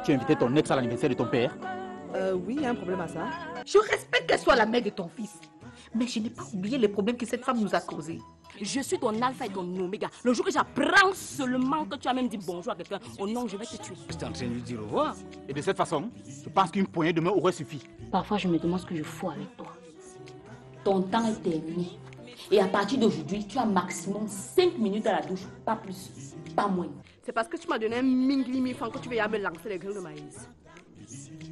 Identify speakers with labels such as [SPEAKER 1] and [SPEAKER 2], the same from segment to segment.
[SPEAKER 1] tu as invité ton ex à l'anniversaire de ton père?
[SPEAKER 2] Oui, il y a un problème à ça.
[SPEAKER 3] Je respecte qu'elle soit la mère de ton fils. Mais je n'ai pas oublié les problèmes que cette femme nous a causés.
[SPEAKER 4] Je suis ton alpha et ton oméga. Le jour que j'apprends seulement que tu as même dit bonjour à quelqu'un, oh non, je vais te tuer.
[SPEAKER 1] J'étais en train de lui dire au revoir. Et de cette façon, je pense qu'une poignée de main aurait suffi.
[SPEAKER 4] Parfois, je me demande ce que je fous avec toi. Ton temps est terminé. Et à partir d'aujourd'hui, tu as maximum 5 minutes à la douche. Pas plus, pas moins.
[SPEAKER 2] C'est parce que tu m'as donné un mingli mifan que tu veux me lancer les grains de maïs.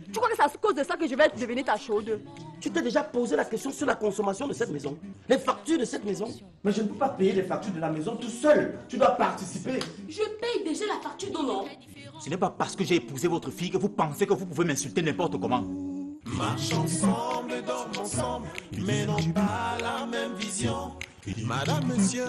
[SPEAKER 2] Tu crois que c'est à cause de ça que je vais devenir ta chaude?
[SPEAKER 5] Tu t'es déjà posé la question sur la consommation de cette maison, les factures de cette maison. Mais je ne peux pas payer les factures de la maison tout seul. Tu dois participer.
[SPEAKER 4] Je paye déjà la facture d'eau, non?
[SPEAKER 1] Ce n'est pas parce que j'ai épousé votre fille que vous pensez que vous pouvez m'insulter n'importe comment.
[SPEAKER 6] Marche ensemble, dorment ensemble, mais n'ont pas la même vision. Madame, monsieur.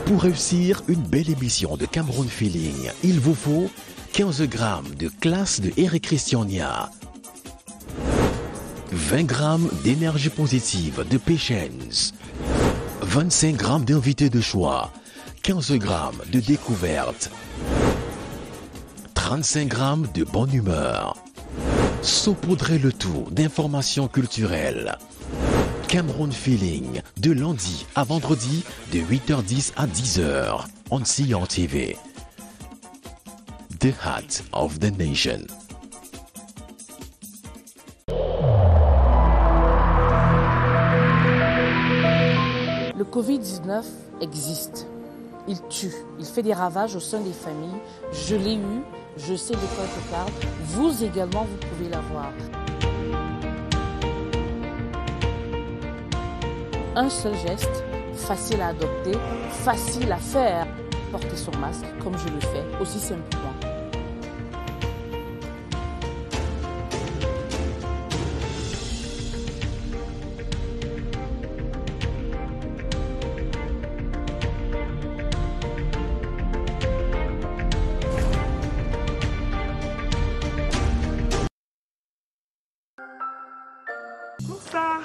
[SPEAKER 7] Pour réussir une belle émission de Cameroun Feeling, il vous faut 15 grammes de classe de Eric Christiania, 20 grammes d'énergie positive de Patience, 25 grammes d'invités de choix, 15 grammes de découverte, 35 grammes de bonne humeur. Saupoudrez le tout d'informations culturelles. Cameroun Feeling, de lundi à vendredi, de 8h10 à 10h, on Sion TV. The Heart of the Nation.
[SPEAKER 8] Le Covid-19 existe. Il tue, il fait des ravages au sein des familles. Je l'ai eu, je sais de quoi je parle. Vous également, vous pouvez l'avoir. Un seul geste, facile à adopter, facile à faire. Porter son masque comme je le fais, aussi simplement.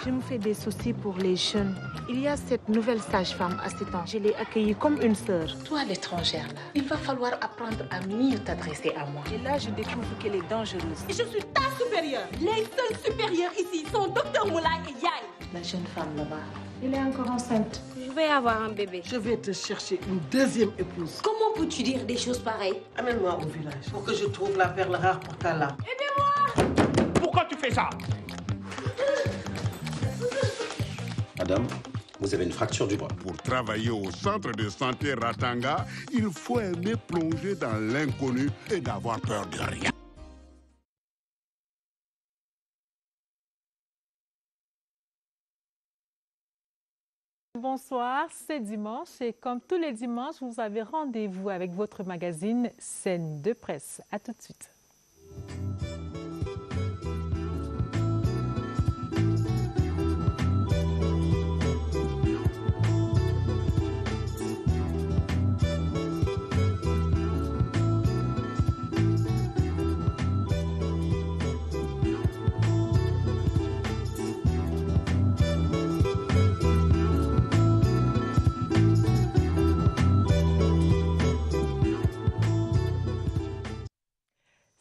[SPEAKER 9] Je me fais des soucis pour les jeunes. Il y a cette nouvelle sage-femme à 7 ans. Je l'ai accueillie comme une sœur.
[SPEAKER 3] Toi, l'étrangère, là, il va falloir apprendre à mieux t'adresser à moi.
[SPEAKER 9] Et là, je découvre qu'elle est dangereuse.
[SPEAKER 4] Je suis ta supérieure. Les seuls supérieurs ici sont Dr Moulay et Yaï.
[SPEAKER 3] La jeune femme là-bas.
[SPEAKER 9] Elle est encore enceinte.
[SPEAKER 10] Je vais avoir un bébé.
[SPEAKER 5] Je vais te chercher une deuxième épouse.
[SPEAKER 4] Comment peux-tu dire des choses pareilles?
[SPEAKER 5] Amène-moi au village pour que je trouve la perle rare pour Kala.
[SPEAKER 4] Aidez-moi!
[SPEAKER 1] Pourquoi tu fais ça?
[SPEAKER 11] Madame, vous avez une fracture du bras.
[SPEAKER 12] Pour travailler au centre de santé Ratanga, il faut aimer plonger dans l'inconnu et n'avoir peur de rien.
[SPEAKER 13] Bonsoir, c'est dimanche et comme tous les dimanches, vous avez rendez-vous avec votre magazine Scène de presse. À tout de suite.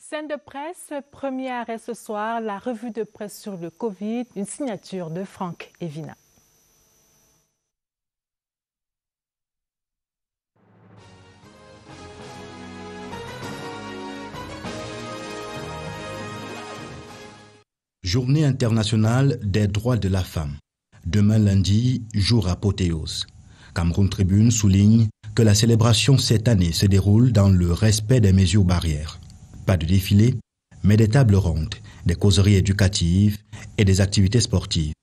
[SPEAKER 13] Scène de presse, premier arrêt ce soir, la revue de presse sur le Covid, une signature de Franck Evina.
[SPEAKER 14] Journée internationale des droits de la femme. Demain lundi, jour apothéose. Cameroun Tribune souligne que la célébration cette année se déroule dans le respect des mesures barrières. Pas de défilé, mais des tables rondes, des causeries éducatives et des activités sportives.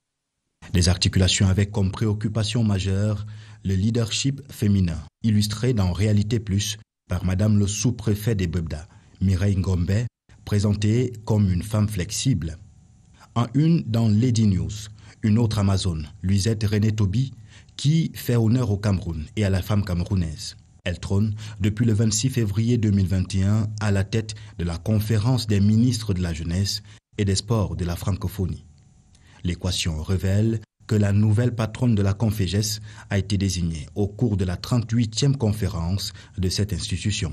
[SPEAKER 14] Des articulations avec comme préoccupation majeure le leadership féminin, illustré dans Réalité Plus par Madame le sous-préfet des Bebda, Mireille Ngombe, présentée comme une femme flexible. En une dans Lady News, une autre Amazone, Luisette René Toby, qui fait honneur au Cameroun et à la femme camerounaise. Elle trône depuis le 26 février 2021 à la tête de la conférence des ministres de la jeunesse et des sports de la francophonie. L'équation révèle que la nouvelle patronne de la Conféges a été désignée au cours de la 38e conférence de cette institution.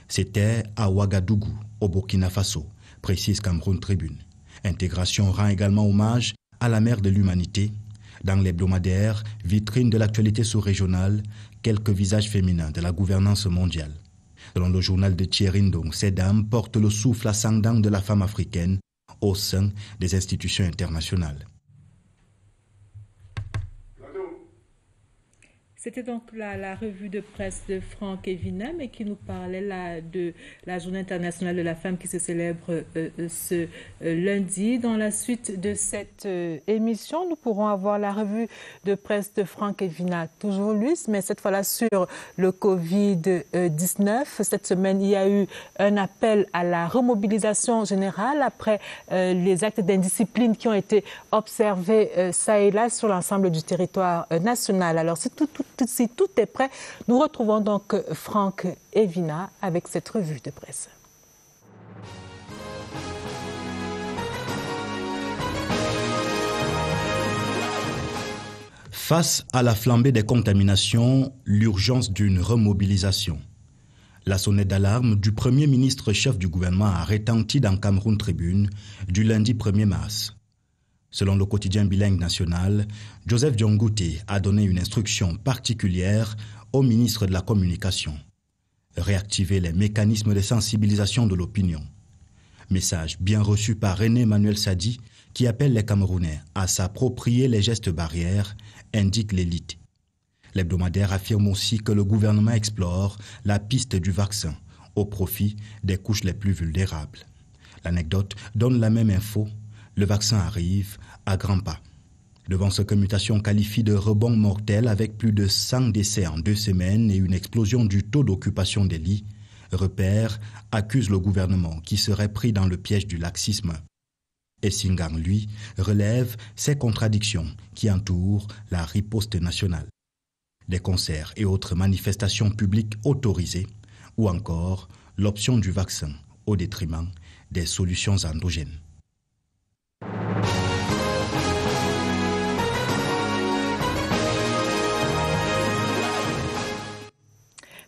[SPEAKER 14] C'était à Ouagadougou, au Burkina Faso, précise Cameroun Tribune. Intégration rend également hommage à la mère de l'humanité. Dans l'hebdomadaire, vitrine de l'actualité sous-régionale, quelques visages féminins de la gouvernance mondiale. Selon le journal de Thierry Ndong, ces dames portent le souffle ascendant de la femme africaine au sein des institutions internationales.
[SPEAKER 13] C'était donc la revue de presse de Franck Evina, qui nous parlait là de la Journée internationale de la femme qui se célèbre ce lundi. Dans la suite de cette émission, nous pourrons avoir la revue de presse de Franck Evina, toujours lui, mais cette fois-là sur le Covid-19. Cette semaine, il y a eu un appel à la remobilisation générale après les actes d'indiscipline qui ont été observés ça et là sur l'ensemble du territoire national. Alors, si tout est prêt, nous retrouvons donc Franck Evina avec cette revue de presse.
[SPEAKER 14] Face à la flambée des contaminations, l'urgence d'une remobilisation. La sonnette d'alarme du Premier ministre chef du gouvernement a retenti dans Cameroun Tribune du lundi 1er mars. Selon le quotidien bilingue national, Joseph Diongouté a donné une instruction particulière au ministre de la Communication. Réactiver les mécanismes de sensibilisation de l'opinion. Message bien reçu par René Emmanuel Sadi qui appelle les Camerounais à s'approprier les gestes barrières, indique l'élite. L'hebdomadaire affirme aussi que le gouvernement explore la piste du vaccin au profit des couches les plus vulnérables. L'anecdote donne la même info. Le vaccin arrive à grands pas. Devant ce que Mutation qualifie de rebond mortel avec plus de 100 décès en 2 semaines et une explosion du taux d'occupation des lits, Repère accuse le gouvernement qui serait pris dans le piège du laxisme. Essingang, lui, relève ces contradictions qui entourent la riposte nationale. Des concerts et autres manifestations publiques autorisées ou encore l'option du vaccin au détriment des solutions endogènes.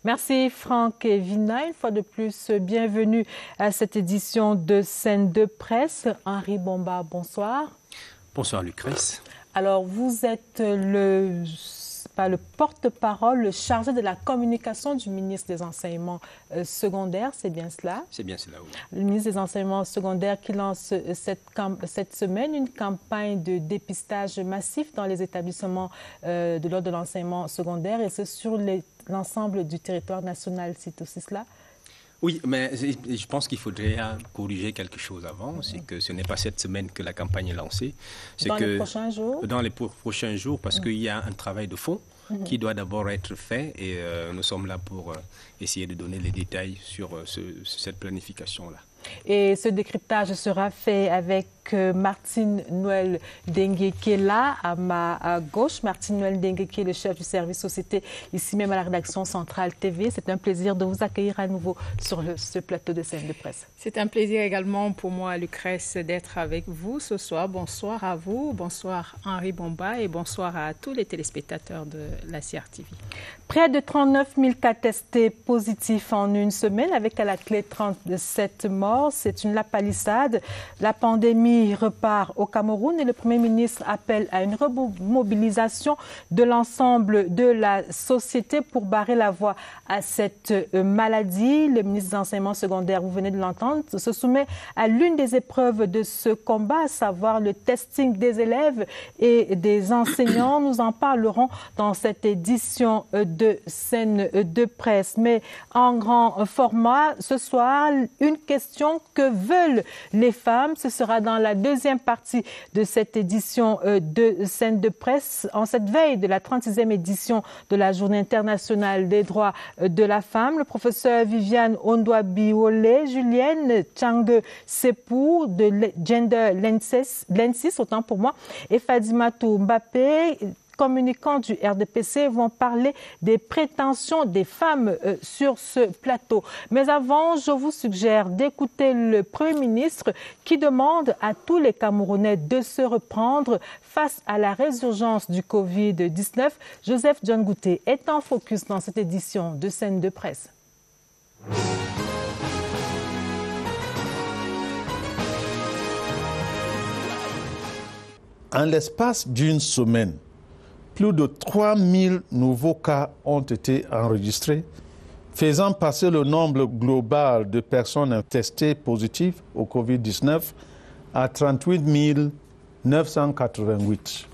[SPEAKER 13] Merci Franck Evina. Une fois de plus, bienvenue à cette édition de Scène de presse. Henri Bomba, bonsoir.
[SPEAKER 10] Bonsoir Lucrèce.
[SPEAKER 13] Alors, vous êtes le porte-parole, le chargé de la communication du ministre des Enseignements secondaires, c'est bien cela? C'est bien cela, oui. Le ministre des Enseignements secondaires qui lance cette semaine une campagne de dépistage massif dans les établissements de l'ordre de l'enseignement secondaire et c'est sur l'ensemble du territoire national, c'est aussi cela?
[SPEAKER 10] Oui, mais je pense qu'il faudrait corriger quelque chose avant. C'est que ce n'est pas cette semaine que la campagne est lancée.
[SPEAKER 13] Dans les prochains jours? Dans
[SPEAKER 10] les prochains jours, parce qu'il y a un travail de fond qui doit d'abord être fait et nous sommes là pour essayer de donner les détails sur cette planification-là.
[SPEAKER 13] Et ce décryptage sera fait avec Martine Noël Dengue qui est là à ma gauche. Martine Noël Dengue qui est le chef du service société ici même à la rédaction Centrale TV. C'est un plaisir de vous accueillir à nouveau sur ce plateau de Scène de presse.
[SPEAKER 15] C'est un plaisir également pour moi, Lucrèce, d'être avec vous ce soir. Bonsoir à vous, bonsoir Henri Bomba et bonsoir à tous les téléspectateurs de la CRTV.
[SPEAKER 13] Près de 39 000 cas testés positifs en une semaine avec à la clé 37 morts. C'est une lapalissade. La pandémie repart au Cameroun et le Premier ministre appelle à une remobilisation de l'ensemble de la société pour barrer la voie à cette maladie. Le ministre des Enseignements secondaires, vous venez de l'entendre, se soumet à l'une des épreuves de ce combat, à savoir le testing des élèves et des enseignants. Nous en parlerons dans cette édition de Scène de presse. Mais en grand format, ce soir, une question: que veulent les femmes? Ce sera dans la deuxième partie de cette édition de Scène de presse, en cette veille de la 36e édition de la Journée internationale des droits de la femme. Le professeur Viviane Ondouabiolé, Julienne Tchang Sepou de Gender Lensis, autant pour moi, et Fadimatou Mbappé, communicants du RDPC vont parler des prétentions des femmes sur ce plateau. Mais avant, je vous suggère d'écouter le Premier ministre qui demande à tous les Camerounais de se reprendre face à la résurgence du Covid-19. Joseph John Gouté est en focus dans cette édition de Scène de presse.
[SPEAKER 16] En l'espace d'une semaine, plus de 3000 nouveaux cas ont été enregistrés, faisant passer le nombre global de personnes testées positives au Covid-19 à 38 988.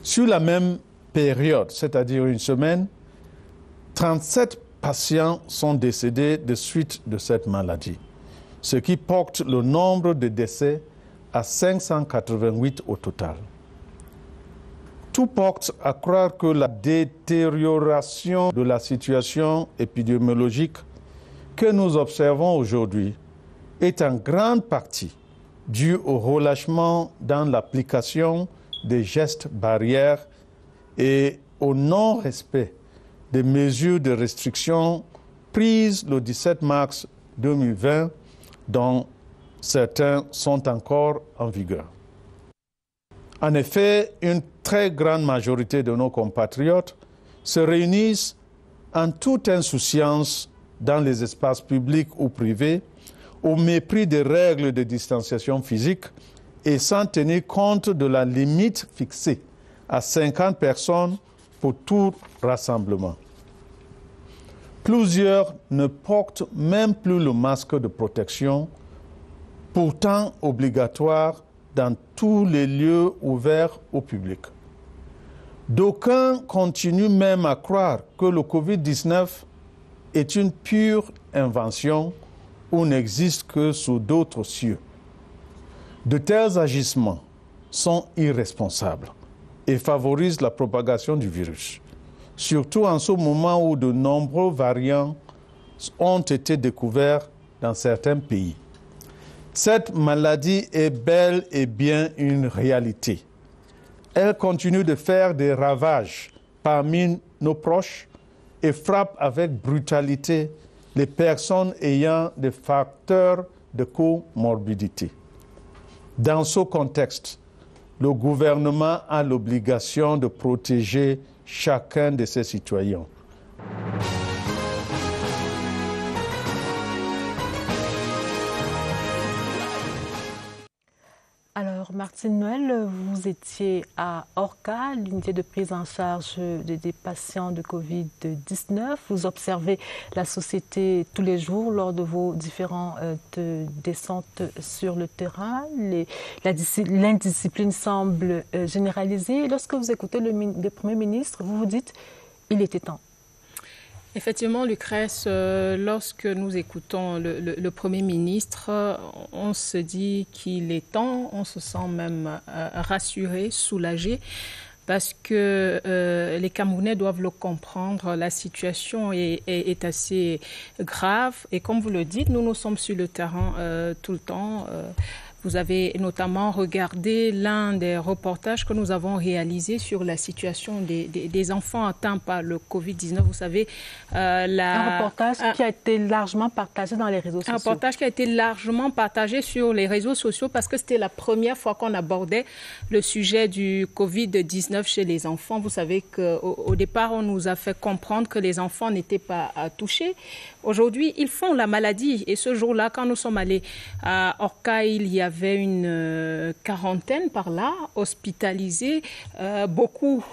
[SPEAKER 16] Sur la même période, c'est-à-dire une semaine, 37 patients sont décédés de suite de cette maladie, ce qui porte le nombre de décès à 588 au total. Tout porte à croire que la détérioration de la situation épidémiologique que nous observons aujourd'hui est en grande partie due au relâchement dans l'application des gestes barrières et au non-respect des mesures de restriction prises le 17 mars 2020, dont certains sont encore en vigueur. En effet, une très grande majorité de nos compatriotes se réunissent en toute insouciance dans les espaces publics ou privés, au mépris des règles de distanciation physique et sans tenir compte de la limite fixée à 50 personnes pour tout rassemblement. Plusieurs ne portent même plus le masque de protection, pourtant obligatoire dans tous les lieux ouverts au public. D'aucuns continuent même à croire que le Covid-19 est une pure invention ou n'existe que sous d'autres cieux. De tels agissements sont irresponsables et favorisent la propagation du virus, surtout en ce moment où de nombreux variants ont été découverts dans certains pays. Cette maladie est bel et bien une réalité. Elle continue de faire des ravages parmi nos proches et frappe avec brutalité les personnes ayant des facteurs de comorbidité. Dans ce contexte, le gouvernement a l'obligation de protéger chacun de ses citoyens.
[SPEAKER 13] Alors, Martine Noël, vous étiez à Orca, l'unité de prise en charge des patients de Covid-19. Vous observez la société tous les jours lors de vos différentes descentes sur le terrain. L'indiscipline semble généralisée. Lorsque vous écoutez le Premier ministre, vous vous dites il était temps.
[SPEAKER 15] Effectivement, Lucrèce, lorsque nous écoutons le Premier ministre, on se dit qu'il est temps, on se sent même rassuré, soulagé, parce que les Camerounais doivent le comprendre. La situation est assez grave et comme vous le dites, nous sommes sur le terrain tout le temps. Vous avez notamment regardé l'un des reportages que nous avons réalisé sur la situation des enfants atteints par le Covid-19. Vous savez,
[SPEAKER 13] un reportage qui a été largement partagé dans les réseaux sociaux.
[SPEAKER 15] Un reportage qui a été largement partagé sur les réseaux sociaux parce que c'était la première fois qu'on abordait le sujet du Covid-19 chez les enfants. Vous savez qu'au départ, on nous a fait comprendre que les enfants n'étaient pas touchés. Aujourd'hui, ils font la maladie. Et ce jour-là, quand nous sommes allés à Orca, il y avait une quarantaine par là, hospitalisés. Beaucoup,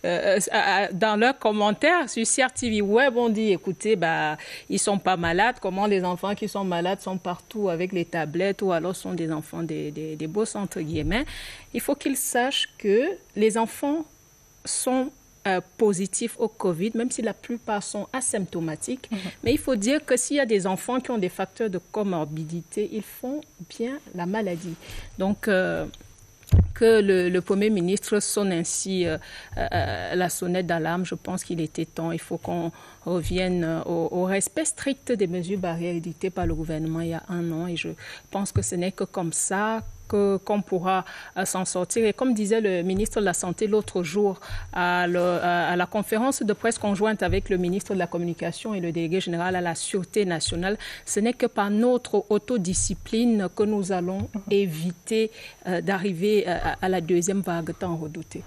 [SPEAKER 15] dans leurs commentaires sur CRTV Web, on dit, écoutez, ils ne sont pas malades. Comment les enfants qui sont malades sont partout avec les tablettes ou alors sont des enfants des bosses, entre guillemets. Il faut qu'ils sachent que les enfants sont positifs au Covid, même si la plupart sont asymptomatiques. Mais il faut dire que s'il y a des enfants qui ont des facteurs de comorbidité, ils font bien la maladie. Donc, que le Premier ministre sonne ainsi la sonnette d'alarme, je pense qu'il était temps. Il faut qu'on revienne au respect strict des mesures barrières dictées par le gouvernement il y a un an. Et je pense que ce n'est que comme ça qu'on pourra s'en sortir. Et comme disait le ministre de la Santé l'autre jour à la conférence de presse conjointe avec le ministre de la Communication et le délégué général à la Sûreté nationale, ce n'est que par notre autodiscipline que nous allons éviter d'arriver à la deuxième vague tant redoutée.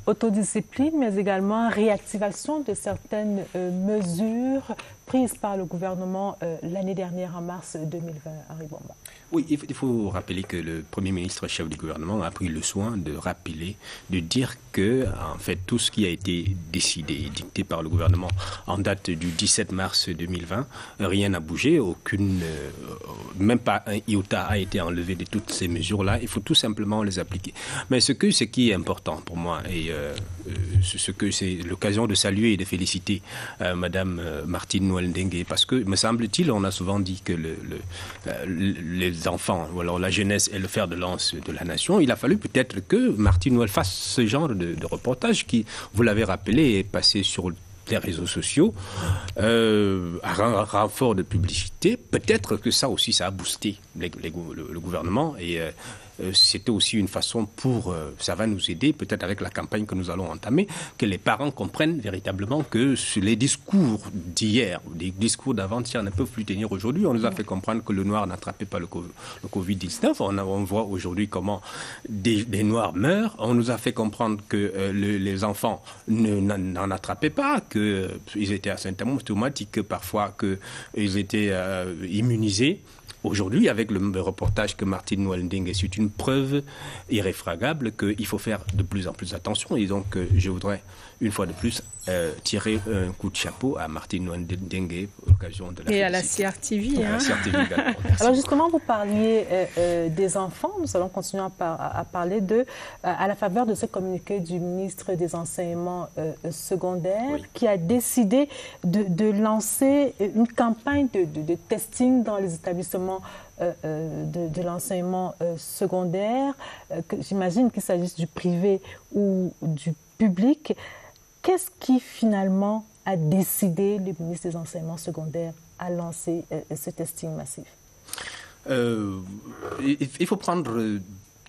[SPEAKER 13] Autodiscipline, mais également réactivation de certaines mesures prises par le gouvernement l'année dernière, en mars 2020, Henri Bomba.
[SPEAKER 10] Oui, il faut rappeler que le Premier ministre, chef du gouvernement, a pris le soin de rappeler, de dire que, en fait, tout ce qui a été décidé et dicté par le gouvernement en date du 17 mars 2020, rien n'a bougé, même pas un iota a été enlevé de toutes ces mesures-là. Il faut tout simplement les appliquer. Mais ce qui est important pour moi, et ce que c'est l'occasion de saluer et de féliciter Madame Martine Noël Ndenge, parce que, me semble-t-il, on a souvent dit que les enfants, ou alors la jeunesse est le fer de lance de la nation. Il a fallu peut-être que Martine Noël fasse ce genre de reportage qui, vous l'avez rappelé, est passé sur les réseaux sociaux, à renfort de publicité. Peut-être que ça aussi, ça a boosté le gouvernement et c'était aussi une façon ça va nous aider, peut-être avec la campagne que nous allons entamer, que les parents comprennent véritablement que les discours d'hier, les discours d'avant-hier ne peuvent plus tenir aujourd'hui. On nous a fait comprendre que le noir n'attrapait pas le Covid-19. On voit aujourd'hui comment des noirs meurent. On nous a fait comprendre que les enfants n'en attrapaient pas, qu'ils étaient asymptomatiques parfois, qu'ils étaient immunisés. Aujourd'hui, avec le reportage que Martine Noël Ndenge, c'est une preuve irréfragable qu'il faut faire de plus en plus attention. Et donc, je voudrais, une fois de plus, tirer un coup de chapeau à Martine Noël Ndenge pour l'occasion de la
[SPEAKER 15] Et à la CRTV.
[SPEAKER 10] À la CRTV également.
[SPEAKER 13] Alors justement, vous parliez des enfants. Nous allons continuer à parler à la faveur de ce communiqué du ministre des Enseignements secondaires qui a décidé de lancer une campagne de testing dans les établissements de l'enseignement secondaire. J'imagine qu'il s'agisse du privé ou du public. Qu'est-ce qui finalement a décidé le ministre des Enseignements secondaires à lancer ce testing massif?
[SPEAKER 10] Il faut prendre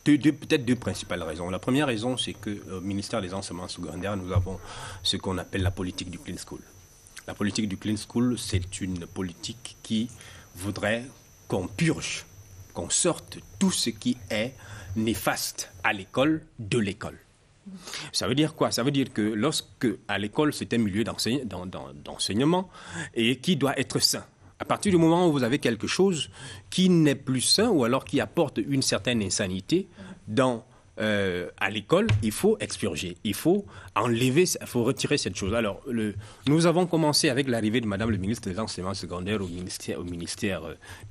[SPEAKER 10] peut-être deux principales raisons. La première raison, c'est qu'au ministère des Enseignements secondaires, nous avons ce qu'on appelle la politique du Clean School. La politique du Clean School, c'est une politique qui voudrait qu'on purge, qu'on sorte tout ce qui est néfaste à l'école de l'école. Ça veut dire quoi? Ça veut dire que lorsque à l'école c'est un milieu d'enseignement et qui doit être sain. À partir du moment où vous avez quelque chose qui n'est plus sain ou alors qui apporte une certaine insanité à l'école, il faut expurger, il faut enlever, il faut retirer cette chose. Alors, nous avons commencé avec l'arrivée de Madame le ministre des Enseignements secondaires au ministère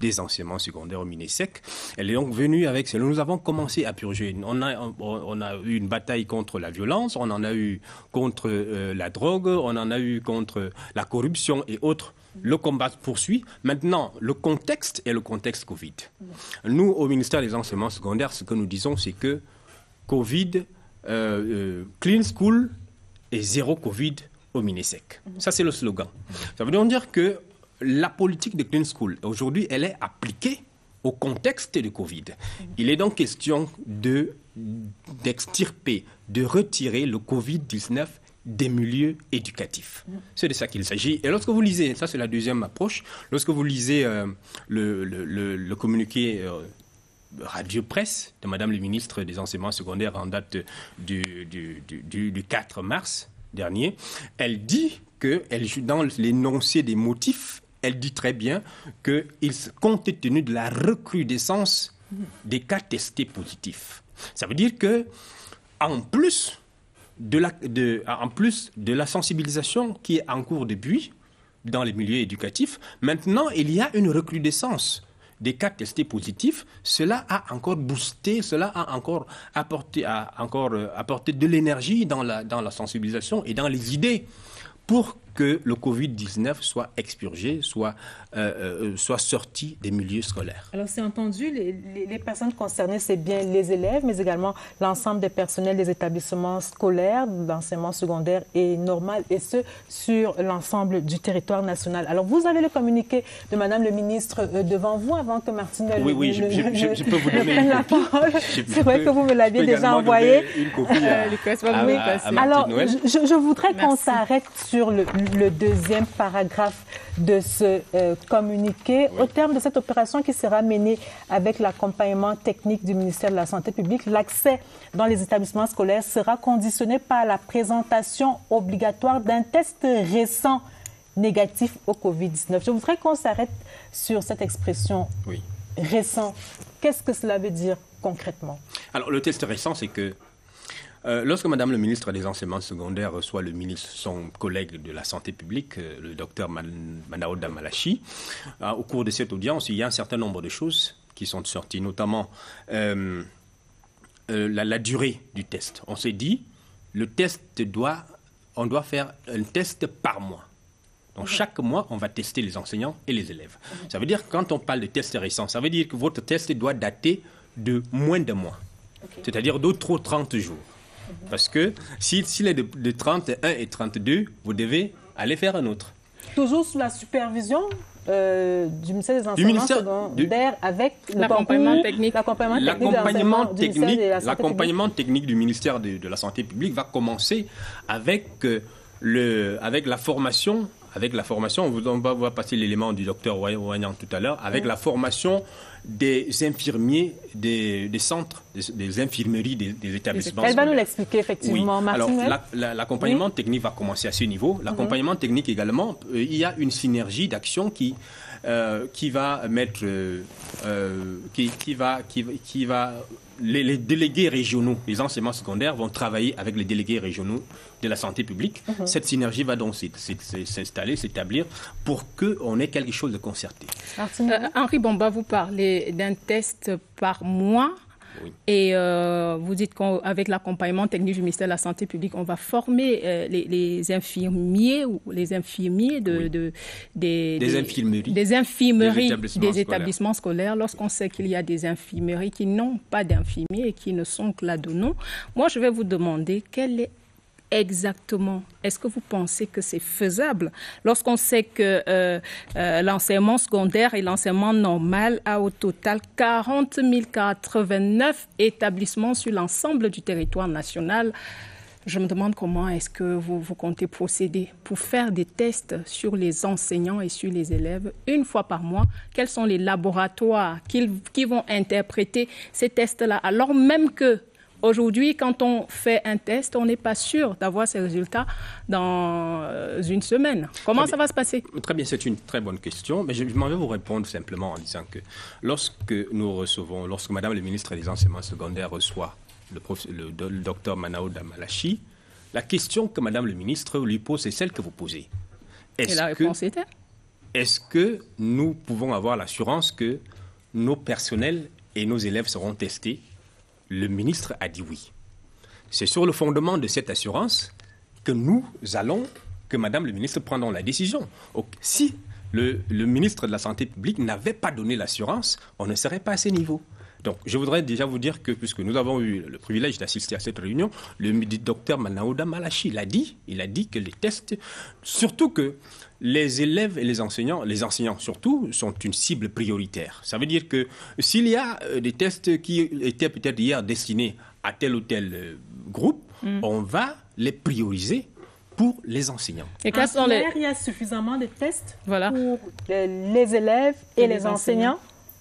[SPEAKER 10] des Enseignements secondaires, au MINESEC. Elle est donc venue avec cela. Nous avons commencé à purger. On a eu une bataille contre la violence, on en a eu contre la drogue, on en a eu contre la corruption et autres. Le combat se poursuit. Maintenant, le contexte est le contexte Covid. Nous, au ministère des Enseignements secondaires, ce que nous disons, c'est que Covid, Clean School et zéro Covid au MINESEC. Ça, c'est le slogan. Ça veut donc dire que la politique de Clean School, aujourd'hui, elle est appliquée au contexte de Covid. Il est donc question d'extirper, de retirer le Covid-19 des milieux éducatifs. C'est de ça qu'il s'agit. Et lorsque vous lisez, ça c'est la deuxième approche, lorsque vous lisez le communiqué radio-presse de Madame le ministre des Enseignements secondaires en date du 4 mars dernier, elle dit que, dans l'énoncé des motifs, elle dit très bien que, compte tenu de la recrudescence des cas testés positifs, ça veut dire que, en plus de la sensibilisation qui est en cours depuis dans les milieux éducatifs, maintenant il y a une recrudescence des cas testés positifs. Cela a encore boosté, cela a encore apporté de l'énergie dans la sensibilisation et dans les idées pour que le Covid-19 soit expurgé, soit sorti des milieux scolaires.
[SPEAKER 13] Alors, c'est entendu, les personnes concernées, c'est bien les élèves, mais également l'ensemble des personnels des établissements scolaires, d'enseignement secondaire et normal, et ce, sur l'ensemble du territoire national. Alors, vous avez le communiqué de Madame le ministre devant vous avant que Martine
[SPEAKER 10] je peux vous donner
[SPEAKER 13] la parole. C'est vrai que vous me l'aviez déjà envoyé.
[SPEAKER 10] Une copie à
[SPEAKER 13] Alors,
[SPEAKER 10] Noël.
[SPEAKER 13] je voudrais qu'on s'arrête sur le deuxième paragraphe de ce communiqué. Au terme de cette opération qui sera menée avec l'accompagnement technique du ministère de la Santé publique, l'accès dans les établissements scolaires sera conditionné par la présentation obligatoire d'un test récent négatif au Covid-19. Je voudrais qu'on s'arrête sur cette expression récent. Qu'est-ce que cela veut dire concrètement? Alors,
[SPEAKER 10] le test récent, c'est que lorsque Madame le ministre des Enseignements secondaires reçoit son collègue de la Santé publique, le docteur Manaouda Malachi, au cours de cette audience, il y a un certain nombre de choses qui sont sorties, notamment la durée du test. On s'est dit, on doit faire un test par mois. Donc, chaque mois, on va tester les enseignants et les élèves. Ça veut dire que quand on parle de test récent, ça veut dire que votre test doit dater de moins d'un mois, c'est-à-dire d'autres 30 jours. Parce que s'il est de 31 et 32, vous devez aller faire un autre.
[SPEAKER 13] Toujours sous la supervision du ministère des Enseignements secondaires avec l'accompagnement technique.
[SPEAKER 10] L'accompagnement technique du ministère de la Santé publique va commencer avec la formation. On va passer l'élément du docteur Ouagnan tout à l'heure, avec la formation des infirmiers des centres, des infirmeries des établissements.
[SPEAKER 13] Elle va nous l'expliquer effectivement, Martine.
[SPEAKER 10] Alors, l'accompagnement technique va commencer à ce niveau. L'accompagnement technique également, il y a une synergie d'action qui va mettre, les délégués régionaux, les enseignements secondaires vont travailler avec les délégués régionaux de la santé publique. Cette synergie va donc s'installer, s'établir pour qu'on ait quelque chose de concerté.
[SPEAKER 15] Henri Bomba, vous parlez d'un test par mois. Oui. Et vous dites qu'avec l'accompagnement technique du ministère de la Santé publique, on va former les infirmiers ou les infirmiers des infirmeries des établissements scolaires. Lorsqu'on sait qu'il y a des infirmeries qui n'ont pas d'infirmiers et qui ne sont que là de nom, moi je vais vous demander quel est exactement, est-ce que vous pensez que c'est faisable lorsqu'on sait que l'enseignement secondaire et l'enseignement normal a au total 40 089 établissements sur l'ensemble du territoire national? Je me demande comment est-ce que vous comptez procéder pour faire des tests sur les enseignants et sur les élèves une fois par mois. Quels sont les laboratoires qui vont interpréter ces tests-là, alors même que aujourd'hui, quand on fait un test, on n'est pas sûr d'avoir ces résultats dans une semaine. Comment ça va se passer?
[SPEAKER 10] Très bien, c'est une très bonne question, mais je m'en vais vous répondre simplement en disant que lorsque Madame le ministre des Enseignements secondaires reçoit le docteur Manaouda Malachi, la question que Madame le ministre lui pose, c'est celle que vous posez.
[SPEAKER 15] Et la réponse était?
[SPEAKER 10] Est-ce que nous pouvons avoir l'assurance que nos personnels et nos élèves seront testés? Le ministre a dit oui. C'est sur le fondement de cette assurance que que Madame le ministre prendront la décision. Si le ministre de la Santé publique n'avait pas donné l'assurance, on ne serait pas à ce niveau. Donc, je voudrais déjà vous dire que, puisque nous avons eu le privilège d'assister à cette réunion, le docteur Manaouda Malachi il a dit que les tests, surtout que les élèves et les enseignants surtout, sont une cible prioritaire. Ça veut dire que s'il y a des tests qui étaient peut-être hier destinés à tel ou tel groupe, on va les prioriser pour les enseignants.
[SPEAKER 13] Et il y a suffisamment de tests pour les élèves et les enseignants?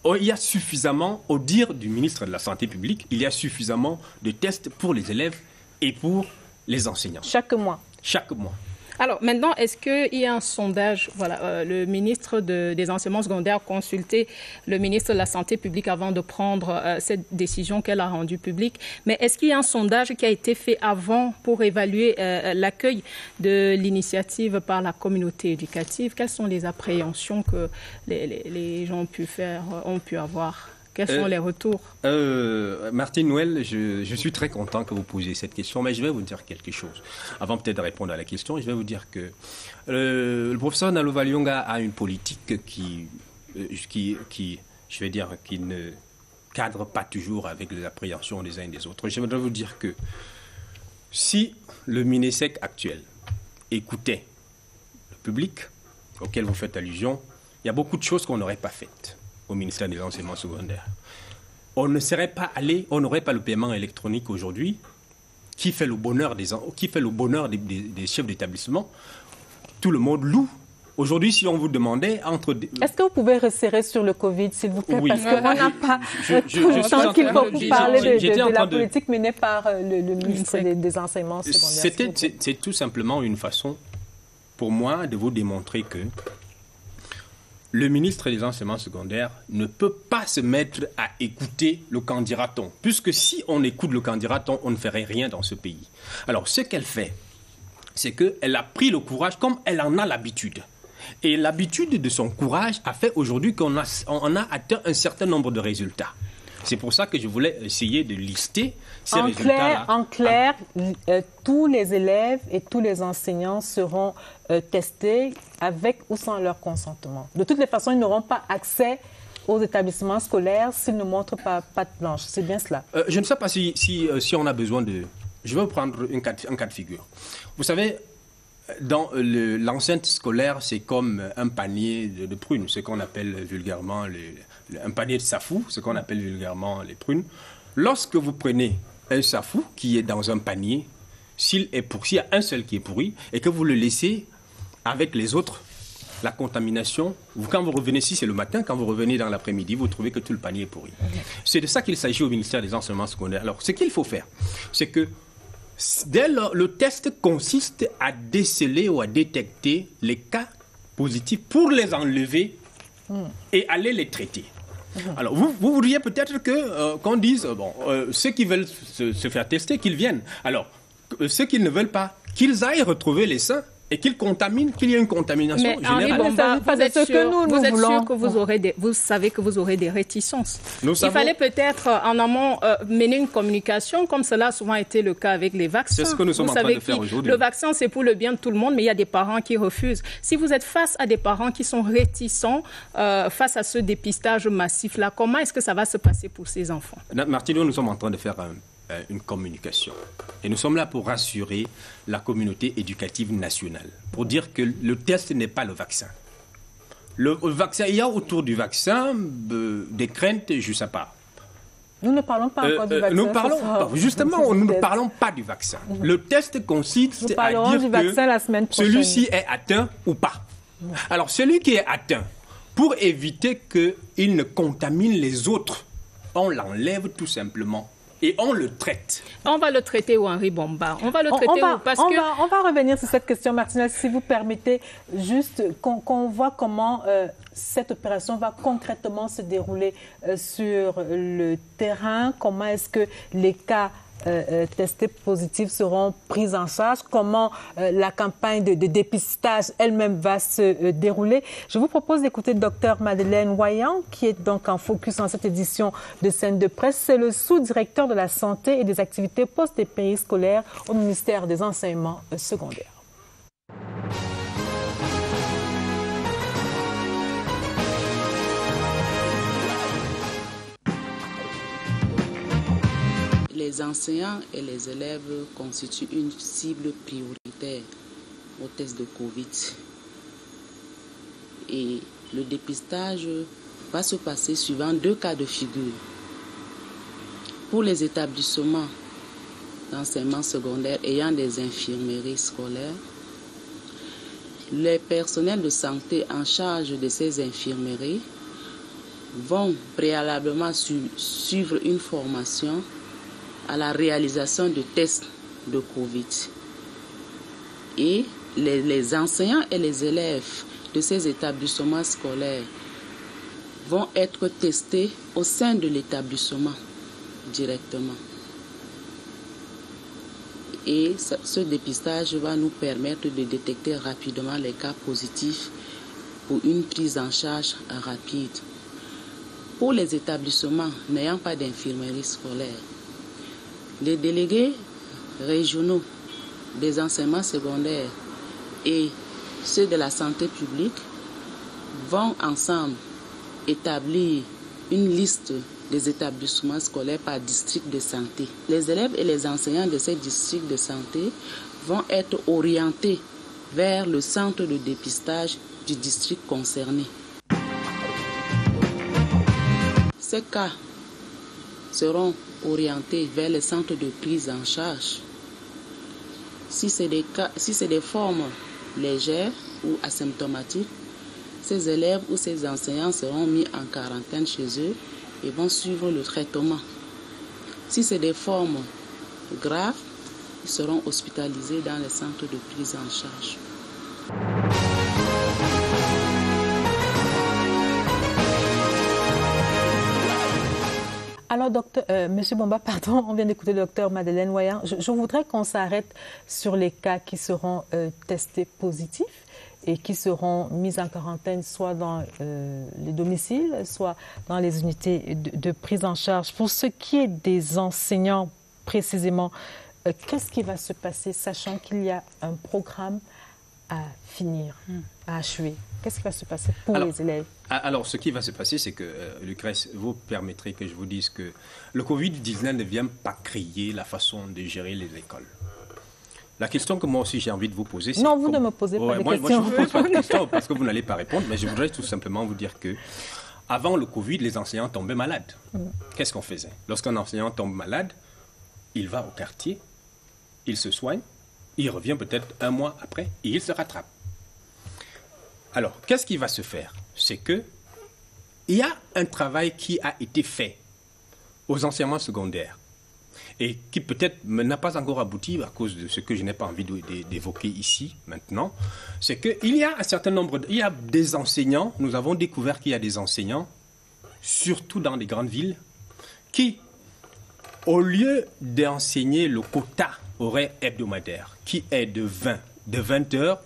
[SPEAKER 10] Il y a suffisamment, au dire du ministre de la Santé publique, il y a suffisamment de tests pour les élèves et pour les enseignants.
[SPEAKER 13] Chaque mois?
[SPEAKER 10] Chaque mois.
[SPEAKER 15] Alors maintenant, est-ce qu'il y a un sondage? Le ministre des Enseignements secondaires a consulté le ministre de la Santé publique avant de prendre cette décision qu'elle a rendue publique. Mais est-ce qu'il y a un sondage qui a été fait avant pour évaluer l'accueil de l'initiative par la communauté éducative? Quelles sont les appréhensions que les gens ont pu avoir Quels sont les retours?
[SPEAKER 10] Martine Noël, je suis très content que vous posiez cette question, mais je vais vous dire quelque chose. Avant peut-être de répondre à la question, je vais vous dire que le professeur Nalova Lyonga a une politique qui je vais dire, qui ne cadre pas toujours avec les appréhensions des uns et des autres. Je voudrais vous dire que si le MINESEC actuel écoutait le public auquel vous faites allusion, il y a beaucoup de choses qu'on n'aurait pas faites au ministère des enseignements secondaires. On ne serait pas allé, on n'aurait pas le paiement électronique aujourd'hui qui fait le bonheur des chefs d'établissement. Tout le monde loue. Aujourd'hui, si on vous demandait entre...
[SPEAKER 13] Est-ce que vous pouvez resserrer sur le Covid, s'il vous plaît?
[SPEAKER 10] Oui.
[SPEAKER 13] Parce qu'on n'a pas tout le temps qu'il faut pour parler de la politique menée par le ministre des Enseignements secondaires.
[SPEAKER 10] C'est tout simplement une façon, pour moi, de vous démontrer que le ministre des Enseignements secondaires ne peut pas se mettre à écouter le candidaton, puisque si on écoute le candidaton, on ne ferait rien dans ce pays. Alors, ce qu'elle fait, c'est qu'elle a pris le courage comme elle en a l'habitude. Et l'habitude de son courage a fait aujourd'hui qu'on a atteint un certain nombre de résultats. C'est pour ça que je voulais essayer de lister ces résultats-là.
[SPEAKER 13] En clair, tous les élèves et tous les enseignants seront testés avec ou sans leur consentement. De toutes les façons, ils n'auront pas accès aux établissements scolaires s'ils ne montrent pas patte blanche. C'est bien cela?
[SPEAKER 10] Je ne sais pas si on a besoin de... Je vais vous prendre un cas de figure. Vous savez, dans l'enceinte scolaire, c'est comme un panier de prunes, ce qu'on appelle vulgairement un panier de safou, ce qu'on appelle vulgairement les prunes. Lorsque vous prenez un safou qui est dans un panier, s'il y a un seul qui est pourri et que vous le laissez avec les autres, la contamination, quand vous revenez, si c'est le matin, quand vous revenez dans l'après-midi, vous trouvez que tout le panier est pourri. C'est de ça qu'il s'agit au ministère des Enseignements secondaires. Alors, ce qu'il faut faire, c'est que dès lors, le test consiste à déceler ou à détecter les cas positifs pour les enlever et aller les traiter. Alors, vous voudriez peut-être qu'on dise, ceux qui veulent se faire tester, qu'ils viennent. Alors, ceux qui ne veulent pas, qu'ils aillent retrouver les saints et qu'ils contaminent, qu'il y ait une contamination générale.
[SPEAKER 15] Mais Bomba, vous êtes sûr que vous savez que vous aurez des réticences. Il fallait peut-être en amont mener une communication, comme cela a souvent été le cas avec les vaccins.
[SPEAKER 10] C'est ce que nous sommes en train de faire aujourd'hui.
[SPEAKER 15] Le vaccin, c'est pour le bien de tout le monde, mais il y a des parents qui refusent. Si vous êtes face à des parents qui sont réticents face à ce dépistage massif-là, comment est-ce que ça va se passer pour ces enfants?
[SPEAKER 10] Martino, nous sommes en train de faire une communication. Et nous sommes là pour rassurer la communauté éducative nationale, pour dire que le test n'est pas le vaccin. Le vaccin, il y a autour du vaccin des craintes, je ne sais pas.
[SPEAKER 13] Nous ne parlons pas encore du vaccin.
[SPEAKER 10] Nous ne parlons pas du vaccin. Le test consiste à dire que celui-ci est atteint ou pas. Alors, celui qui est atteint, pour éviter qu'il ne contamine les autres, on l'enlève tout simplement. Et on le traite.
[SPEAKER 15] On va le traiter où, Henri Bomba? On va le traiter où?
[SPEAKER 13] On va revenir sur cette question, Martina, si vous permettez, juste qu'on voit comment cette opération va concrètement se dérouler sur le terrain. Comment est-ce que les cas testés positifs seront pris en charge, comment la campagne de dépistage elle-même va se dérouler. Je vous propose d'écouter Dr Madeleine Wayan, qui est donc en focus dans cette édition de Scène de presse. C'est le sous-directeur de la santé et des activités post et périscolaires au ministère des Enseignements secondaires.
[SPEAKER 17] Les enseignants et les élèves constituent une cible prioritaire au test de Covid. Et le dépistage va se passer suivant 2 cas de figure. Pour les établissements d'enseignement secondaire ayant des infirmeries scolaires, les personnels de santé en charge de ces infirmeries vont préalablement suivre une formation à la réalisation de tests de Covid. Et les enseignants et les élèves de ces établissements scolaires vont être testés au sein de l'établissement directement. Et ce dépistage va nous permettre de détecter rapidement les cas positifs pour une prise en charge rapide. Pour les établissements n'ayant pas d'infirmerie scolaire, les délégués régionaux des enseignements secondaires et ceux de la santé publique vont ensemble établir une liste des établissements scolaires par district de santé. Les élèves et les enseignants de ces districts de santé vont être orientés vers le centre de dépistage du district concerné. Ces cas seront orientés vers les centres de prise en charge. Si c'est des formes légères ou asymptomatiques, ces élèves ou ces enseignants seront mis en quarantaine chez eux et vont suivre le traitement. Si c'est des formes graves, ils seront hospitalisés dans les centres de prise en charge.
[SPEAKER 13] Alors, Monsieur Bomba, pardon, on vient d'écouter le docteur Madeleine Wayan. Je voudrais qu'on s'arrête sur les cas qui seront testés positifs et qui seront mis en quarantaine soit dans les domiciles, soit dans les unités de prise en charge. Pour ce qui est des enseignants précisément, qu'est-ce qui va se passer, sachant qu'il y a un programme à finir, à achever? Qu'est-ce qui va se passer pour les élèves?
[SPEAKER 10] Alors, ce qui va se passer, c'est que, Lucrèce, vous permettrez que je vous dise que le Covid-19 ne vient pas créer la façon de gérer les écoles. La question que moi aussi j'ai envie de vous poser, c'est...
[SPEAKER 13] Non, vous ne me posez pas de questions.
[SPEAKER 10] Moi, je ne vous pose pas de questions parce que vous n'allez pas répondre, mais je voudrais tout simplement vous dire que avant le Covid, les enseignants tombaient malades. Qu'est-ce qu'on faisait? Lorsqu'un enseignant tombe malade, il va au quartier, il se soigne, il revient peut-être un mois après et il se rattrape. Alors, qu'est-ce qui va se faire? C'est qu'il y a un travail qui a été fait aux enseignements secondaires et qui peut-être n'a pas encore abouti à cause de ce que je n'ai pas envie d'évoquer ici, maintenant. C'est qu'il y a un certain nombre, il y a des enseignants, nous avons découvert qu'il y a des enseignants, surtout dans les grandes villes, qui, au lieu d'enseigner le quota horaire hebdomadaire, qui est de 20 heures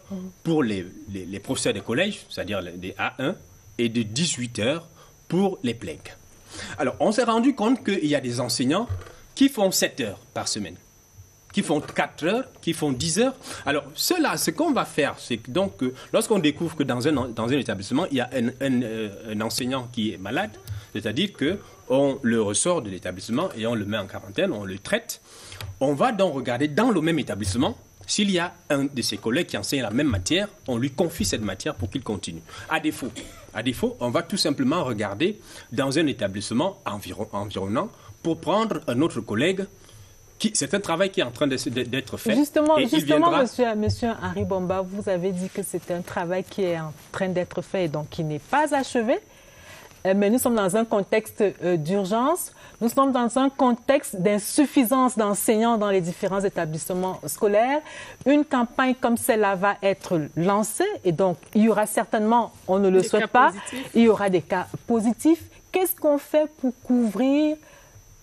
[SPEAKER 10] pour les professeurs des collèges, c'est-à-dire des A1, et de 18 heures pour les PLEG. Alors, on s'est rendu compte qu'il y a des enseignants qui font 7 heures par semaine, qui font 4 heures, qui font 10 heures. Alors, cela, ce qu'on va faire, c'est que donc, lorsqu'on découvre que dans un établissement, il y a un enseignant qui est malade, c'est-à-dire qu'on le ressort de l'établissement et on le met en quarantaine, on le traite, on va donc regarder dans le même établissement. S'il y a un de ses collègues qui enseigne la même matière, on lui confie cette matière pour qu'il continue. À défaut, on va tout simplement regarder dans un établissement environnant pour prendre un autre collègue. C'est un travail qui est en train d'être fait.
[SPEAKER 13] Justement, monsieur Henri Bomba, vous avez dit que c'est un travail qui est en train d'être fait et donc qui n'est pas achevé. Mais nous sommes dans un contexte d'urgence. Nous sommes dans un contexte d'insuffisance d'enseignants dans les différents établissements scolaires. Une campagne comme celle-là va être lancée et donc il y aura certainement, on ne le souhaite pas, il y aura des cas positifs. Qu'est-ce qu'on fait pour couvrir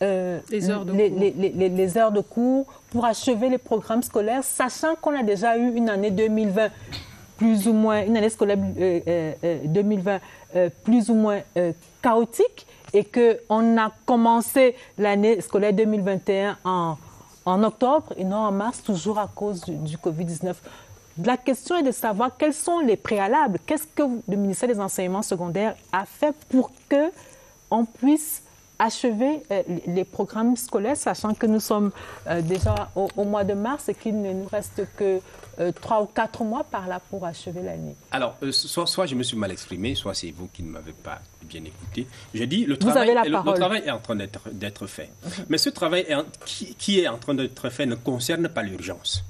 [SPEAKER 13] les heures de cours, pour achever les programmes scolaires, sachant qu'on a déjà eu une année 2020 plus ou moins, une année scolaire 2020 plus ou moins chaotique et qu'on a commencé l'année scolaire 2021 en octobre et non en mars, toujours à cause du Covid-19. La question est de savoir quels sont les préalables, qu'est-ce que le ministère des Enseignements secondaires a fait pour qu'on puisse achever les programmes scolaires, sachant que nous sommes déjà au mois de mars et qu'il ne nous reste que 3 ou 4 mois par là pour achever l'année.
[SPEAKER 10] Alors, soit je me suis mal exprimé, soit c'est vous qui ne m'avez pas bien écouté. J'ai dit le travail est en train d'être fait. Mais ce travail qui est en train d'être fait ne concerne pas l'urgence.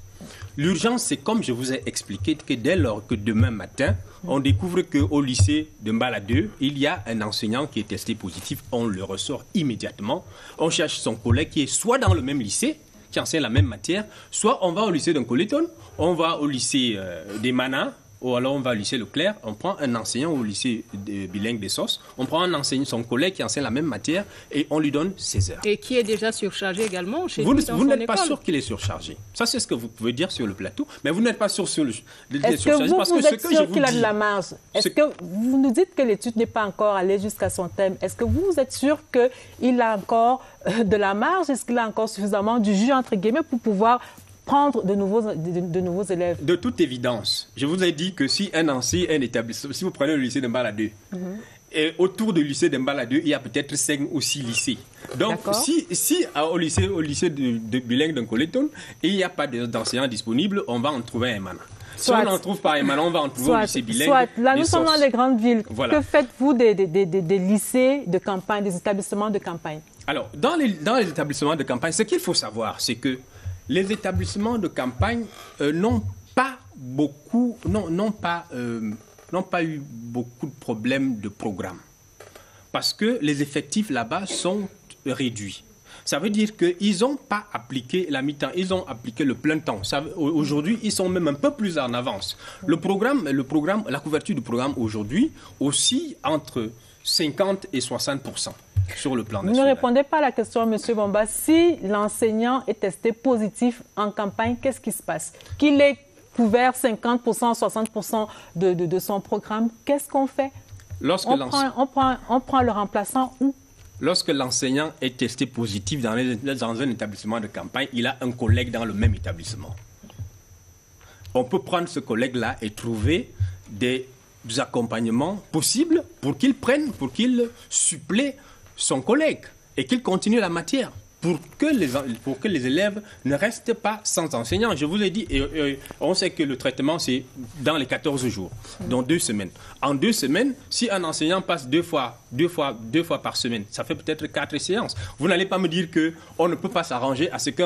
[SPEAKER 10] L'urgence, c'est comme je vous ai expliqué, que dès lors que demain matin, on découvre qu'au lycée de Mbala 2, il y a un enseignant qui est testé positif, on le ressort immédiatement. On cherche son collègue qui est soit dans le même lycée, qui enseigne la même matière, soit on va au lycée d'Nkoleton, on va au lycée des Mana, ou alors on va au lycée Leclerc, on prend un enseignant au lycée bilingue des SOS, on prend un enseignant, son collègue qui enseigne la même matière et on lui donne 16 heures.
[SPEAKER 15] Et qui est déjà surchargé également chez
[SPEAKER 10] vous
[SPEAKER 15] lui dans
[SPEAKER 10] vous
[SPEAKER 15] son
[SPEAKER 10] n'êtes pas
[SPEAKER 15] école.
[SPEAKER 10] sûr qu'il est surchargé. Ça, c'est ce que vous pouvez dire sur le plateau, mais vous n'êtes pas sûr sur le
[SPEAKER 13] Est-ce que vous êtes sûr qu'il a de la marge? Est-ce que vous nous dites que l'étude n'est pas encore allée jusqu'à son thème? Est-ce que vous êtes sûr qu'il a encore de la marge? Est-ce qu'il a encore suffisamment du jus, entre guillemets, pour pouvoir prendre de nouveaux élèves?
[SPEAKER 10] De toute évidence, je vous ai dit que si un établissement, si vous prenez le lycée de Mbala 2, et autour du lycée de Mbala 2, il y a peut-être 5 ou 6 lycées. Donc, si au lycée de bilingue d'un Coleton, il n'y a pas d'enseignants disponibles, on va en trouver un Mana. Si on n'en trouve pas un Mana, on va en trouver au lycée bilingue.
[SPEAKER 13] Là, nous sommes dans les grandes villes.
[SPEAKER 10] Voilà.
[SPEAKER 13] Que faites-vous des lycées de campagne, des établissements de campagne? Alors,
[SPEAKER 10] dans les établissements de campagne, ce qu'il faut savoir, c'est que les établissements de campagne n'ont pas eu beaucoup de problèmes de programme. Parce que les effectifs là-bas sont réduits. Ça veut dire qu'ils n'ont pas appliqué la mi-temps, ils ont appliqué le plein temps. Aujourd'hui, ils sont même un peu plus en avance. La couverture du programme aujourd'hui aussi entre 50 et 60%. Sur le plan national.
[SPEAKER 13] Vous ne répondez pas à la question, M. Bomba. Si l'enseignant est testé positif en campagne, qu'est-ce qui se passe? Qu'il ait couvert 50%, 60% de son programme, qu'est-ce qu'on fait? On prend le remplaçant où?
[SPEAKER 10] Lorsque l'enseignant est testé positif dans un établissement de campagne, il a un collègue dans le même établissement. On peut prendre ce collègue-là et trouver des accompagnements possibles pour qu'il supplée son collègue et qu'il continue la matière pour que les élèves ne restent pas sans enseignant. Je vous ai dit, on sait que le traitement, c'est dans les 14 jours, dans 2 semaines. En 2 semaines, si un enseignant passe deux fois par semaine, ça fait peut-être 4 séances. Vous n'allez pas me dire qu'on ne peut pas s'arranger à ce que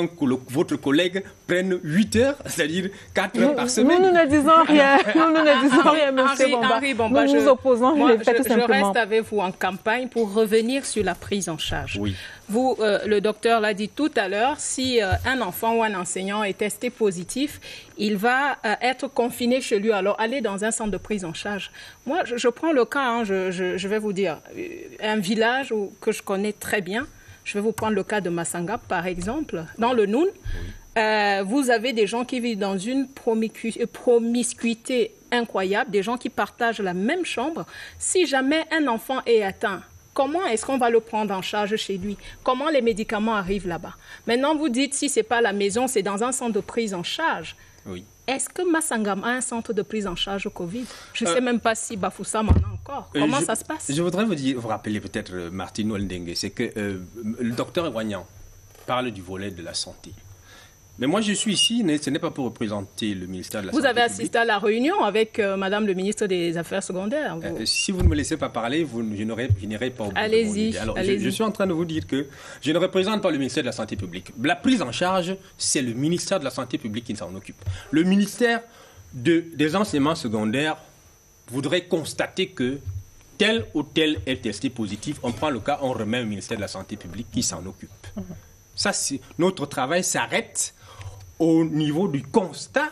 [SPEAKER 10] votre collègue prenne 8 heures, c'est-à-dire 4 heures par semaine.
[SPEAKER 13] Nous ne disons rien. Nous ne disons rien, M. Bomba.
[SPEAKER 15] Henri Bomba,
[SPEAKER 13] nous nous opposons.
[SPEAKER 15] Je reste avec vous en campagne pour revenir sur la prise en charge.
[SPEAKER 10] Oui.
[SPEAKER 15] Vous, le docteur l'a dit tout à l'heure, si un enfant ou un enseignant est testé positif, il va être confiné chez lui, alors aller dans un centre de prise en charge. Moi, je prends le cas, je vais vous dire, un village que je connais très bien, je vais vous prendre le cas de Massanga, par exemple, dans le Noun. Vous avez des gens qui vivent dans une promiscuité incroyable, des gens qui partagent la même chambre. Si jamais un enfant est atteint, comment est-ce qu'on va le prendre en charge chez lui? Comment les médicaments arrivent là-bas? Maintenant, vous dites, si ce n'est pas la maison, c'est dans un centre de prise en charge.
[SPEAKER 10] Oui.
[SPEAKER 15] Est-ce que Massangam a un centre de prise en charge au Covid? Je ne sais même pas si Bafoussam en a encore. Comment ça se passe?
[SPEAKER 10] Je voudrais vous rappeler peut-être, Martine Oldengue, c'est que le docteur Ewanyan parle du volet de la santé. Mais moi, je suis ici, ce n'est pas pour représenter le ministère de la Santé.
[SPEAKER 15] Vous avez assisté à la réunion avec Madame le ministre des Affaires secondaires.
[SPEAKER 10] Si vous ne me laissez pas parler, je n'irai pas au bout.
[SPEAKER 15] Allez-y.
[SPEAKER 10] Alors, je suis en train de vous dire que je ne représente pas le ministère de la Santé publique. La prise en charge, c'est le ministère de la Santé publique qui s'en occupe. Le ministère des enseignements secondaires voudrait constater que tel ou tel est testé positif. On prend le cas, on remet au ministère de la Santé publique qui s'en occupe. Ça, notre travail s'arrête au niveau du constat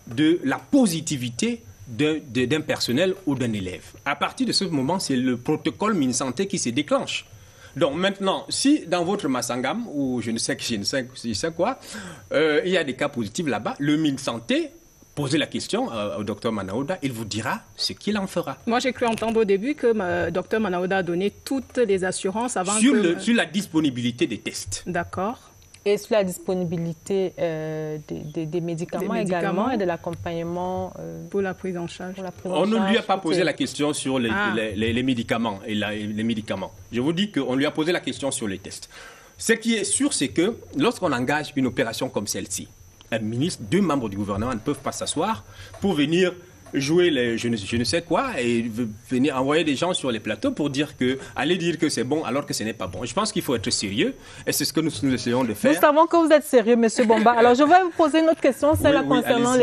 [SPEAKER 10] de la positivité d'un personnel ou d'un élève. À partir de ce moment, c'est le protocole MinSanté qui se déclenche. Donc maintenant, si dans votre Massangam, ou je ne sais quoi, il y a des cas positifs là-bas, le MinSanté, posez la question au docteur Manaouda, il vous dira ce qu'il en fera.
[SPEAKER 15] Moi, j'ai cru entendre au début que le docteur Manaouda a donné toutes les assurances avant
[SPEAKER 10] sur la disponibilité des tests.
[SPEAKER 15] D'accord.
[SPEAKER 13] Et sur la disponibilité des médicaments également et de l'accompagnement
[SPEAKER 15] pour la prise en charge.
[SPEAKER 10] On ne lui a pas posé la question sur les médicaments et les médicaments. Je vous dis qu'on lui a posé la question sur les tests. Ce qui est sûr, c'est que lorsqu'on engage une opération comme celle-ci, un ministre, 2 membres du gouvernement ne peuvent pas s'asseoir pour venir jouer je ne sais quoi et venir envoyer des gens sur les plateaux pour aller dire que c'est bon alors que ce n'est pas bon. Je pense qu'il faut être sérieux et c'est ce que nous essayons de faire.
[SPEAKER 13] Nous savons que vous êtes sérieux, M. Bomba. Alors, je vais vous poser une autre question, celle-là concernant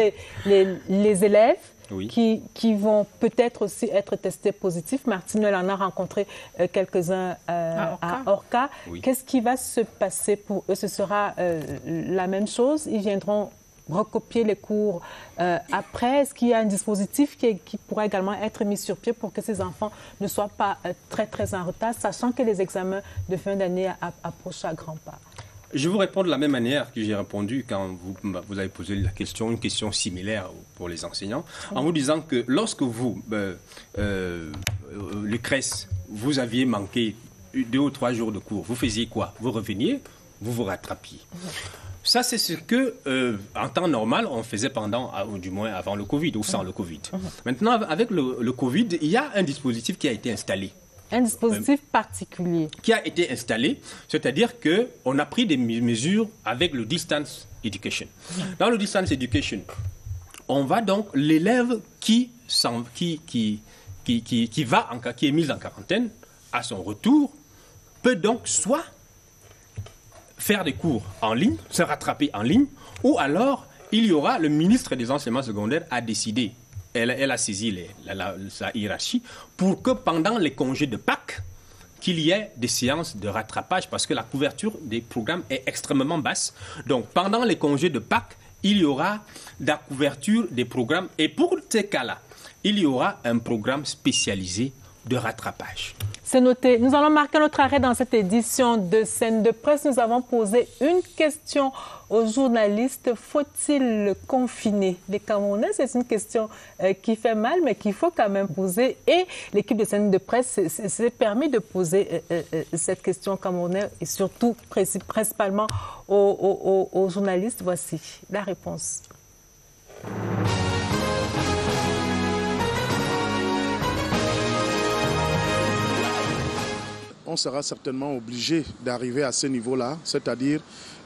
[SPEAKER 13] les élèves. Oui. Qui vont peut-être aussi être testés positifs. Martine, elle en a rencontré quelques-uns à Orca. Oui. Qu'est-ce qui va se passer pour eux? Ce sera la même chose? Ils viendront recopier les cours après? Est-ce qu'il y a un dispositif qui pourrait également être mis sur pied pour que ces enfants ne soient pas très en retard, sachant que les examens de fin d'année approchent à grands pas?
[SPEAKER 10] Je vous réponds de la même manière que j'ai répondu quand vous avez posé la question, une question similaire pour les enseignants, en vous disant que lorsque vous, le CRES, vous aviez manqué 2 ou 3 jours de cours, vous faisiez quoi? Vous reveniez, vous vous rattrapiez. Ça, c'est ce que, en temps normal, on faisait pendant, ou du moins avant le Covid, ou sans le Covid. Maintenant, avec le Covid, il y a un dispositif qui a été installé.
[SPEAKER 13] Un dispositif particulier.
[SPEAKER 10] Qui a été installé, c'est-à-dire qu'on a pris des mesures avec le distance education. Dans le distance education, on va donc, l'élève qui est mis en quarantaine, à son retour, peut donc soit faire des cours en ligne, se rattraper en ligne, ou alors il y aura, le ministre des enseignements secondaires a décidé, elle a saisi sa hiérarchie, pour que pendant les congés de Pâques, qu'il y ait des séances de rattrapage, parce que la couverture des programmes est extrêmement basse. Donc pendant les congés de Pâques, il y aura de la couverture des programmes, et pour ces cas-là, il y aura un programme spécialisé de rattrapage.
[SPEAKER 13] C'est noté. Nous allons marquer notre arrêt dans cette édition de Scène de Presse. Nous avons posé une question aux journalistes. Faut-il confiner les Camerounais? C'est une question qui fait mal, mais qu'il faut quand même poser. Et l'équipe de Scène de Presse s'est permis de poser cette question aux Camerounais et surtout, principalement aux journalistes. Voici la réponse.
[SPEAKER 18] On sera certainement obligé d'arriver à ce niveau-là, c'est-à-dire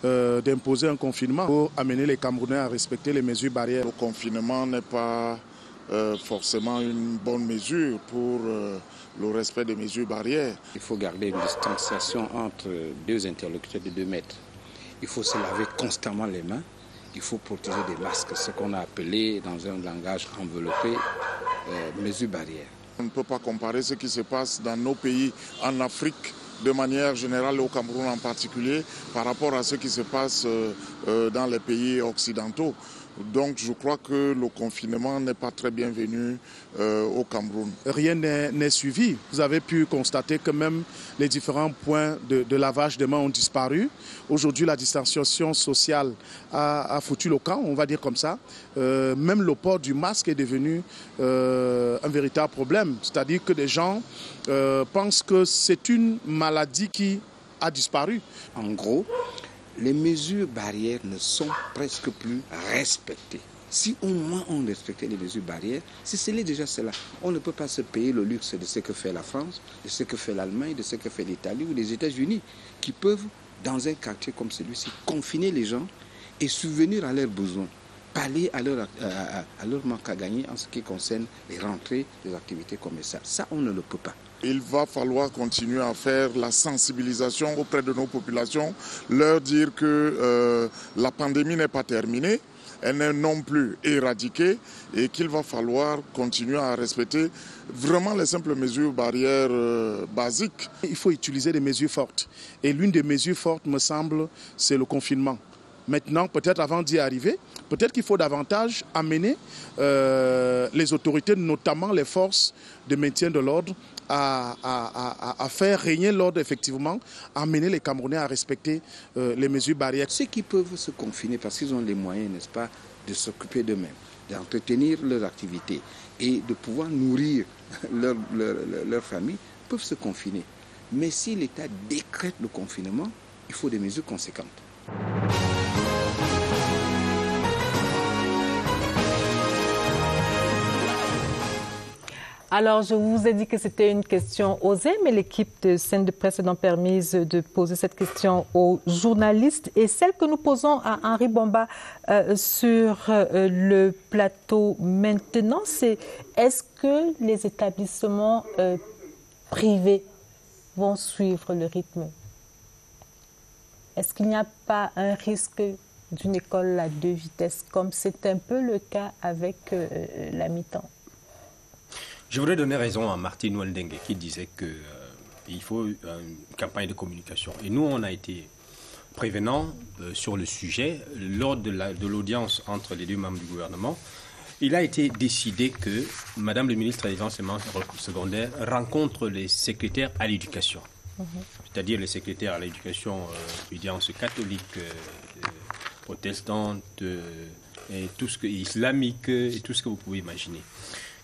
[SPEAKER 18] d'imposer un confinement pour amener les Camerounais à respecter les mesures barrières.
[SPEAKER 12] Le confinement n'est pas forcément une bonne mesure pour le respect des mesures barrières.
[SPEAKER 19] Il faut garder une distanciation entre 2 interlocuteurs de 2 mètres. Il faut se laver constamment les mains. Il faut protéger des masques, ce qu'on a appelé dans un langage enveloppé mesures barrières.
[SPEAKER 12] On ne peut pas comparer ce qui se passe dans nos pays, en Afrique, de manière générale, au Cameroun en particulier, par rapport à ce qui se passe dans les pays occidentaux. Donc je crois que le confinement n'est pas très bienvenu au Cameroun.
[SPEAKER 18] Rien n'est suivi. Vous avez pu constater que même les différents points de lavage des mains ont disparu. Aujourd'hui, la distanciation sociale a foutu le camp, on va dire comme ça. Même le port du masque est devenu un véritable problème. C'est-à-dire que des gens pensent que c'est une maladie qui a disparu.
[SPEAKER 19] En gros, les mesures barrières ne sont presque plus respectées. Si au moins on respectait les mesures barrières, si ce n'est déjà cela, on ne peut pas se payer le luxe de ce que fait la France, de ce que fait l'Allemagne, de ce que fait l'Italie ou les États-Unis, qui peuvent, dans un quartier comme celui-ci, confiner les gens et subvenir à leurs besoins, pallier à leur manque à gagner en ce qui concerne les rentrées des activités commerciales. Ça, on ne le peut pas.
[SPEAKER 12] Il va falloir continuer à faire la sensibilisation auprès de nos populations, leur dire que la pandémie n'est pas terminée, elle n'est non plus éradiquée et qu'il va falloir continuer à respecter vraiment les simples mesures barrières basiques.
[SPEAKER 18] Il faut utiliser des mesures fortes. Et l'une des mesures fortes, me semble, c'est le confinement. Maintenant, peut-être avant d'y arriver, peut-être qu'il faut davantage amener les autorités, notamment les forces de maintien de l'ordre, à faire régner l'ordre, effectivement, amener les Camerounais à respecter les mesures barrières.
[SPEAKER 19] Ceux qui peuvent se confiner parce qu'ils ont les moyens, n'est-ce pas, de s'occuper d'eux-mêmes, d'entretenir leur activité et de pouvoir nourrir leur famille, peuvent se confiner. Mais si l'État décrète le confinement, il faut des mesures conséquentes.
[SPEAKER 13] Alors, je vous ai dit que c'était une question osée, mais l'équipe de Scène de Presse a permise de poser cette question aux journalistes. Et celle que nous posons à Henri Bomba sur le plateau maintenant, c'est est-ce que les établissements privés vont suivre le rythme? Est-ce qu'il n'y a pas un risque d'une école à 2 vitesses, comme c'est un peu le cas avec la mi-temps?
[SPEAKER 10] Je voudrais donner raison à Martin Weldengue qui disait qu'il faut une campagne de communication. Et nous, on a été prévenant sur le sujet. Lors de l'audience entre les deux membres du gouvernement, il a été décidé que Madame le ministre des Enseignements secondaires rencontre les secrétaires à l'éducation. C'est-à-dire les secrétaires à l'éducation évidence catholique, protestante, et tout ce que, islamique et tout ce que vous pouvez imaginer.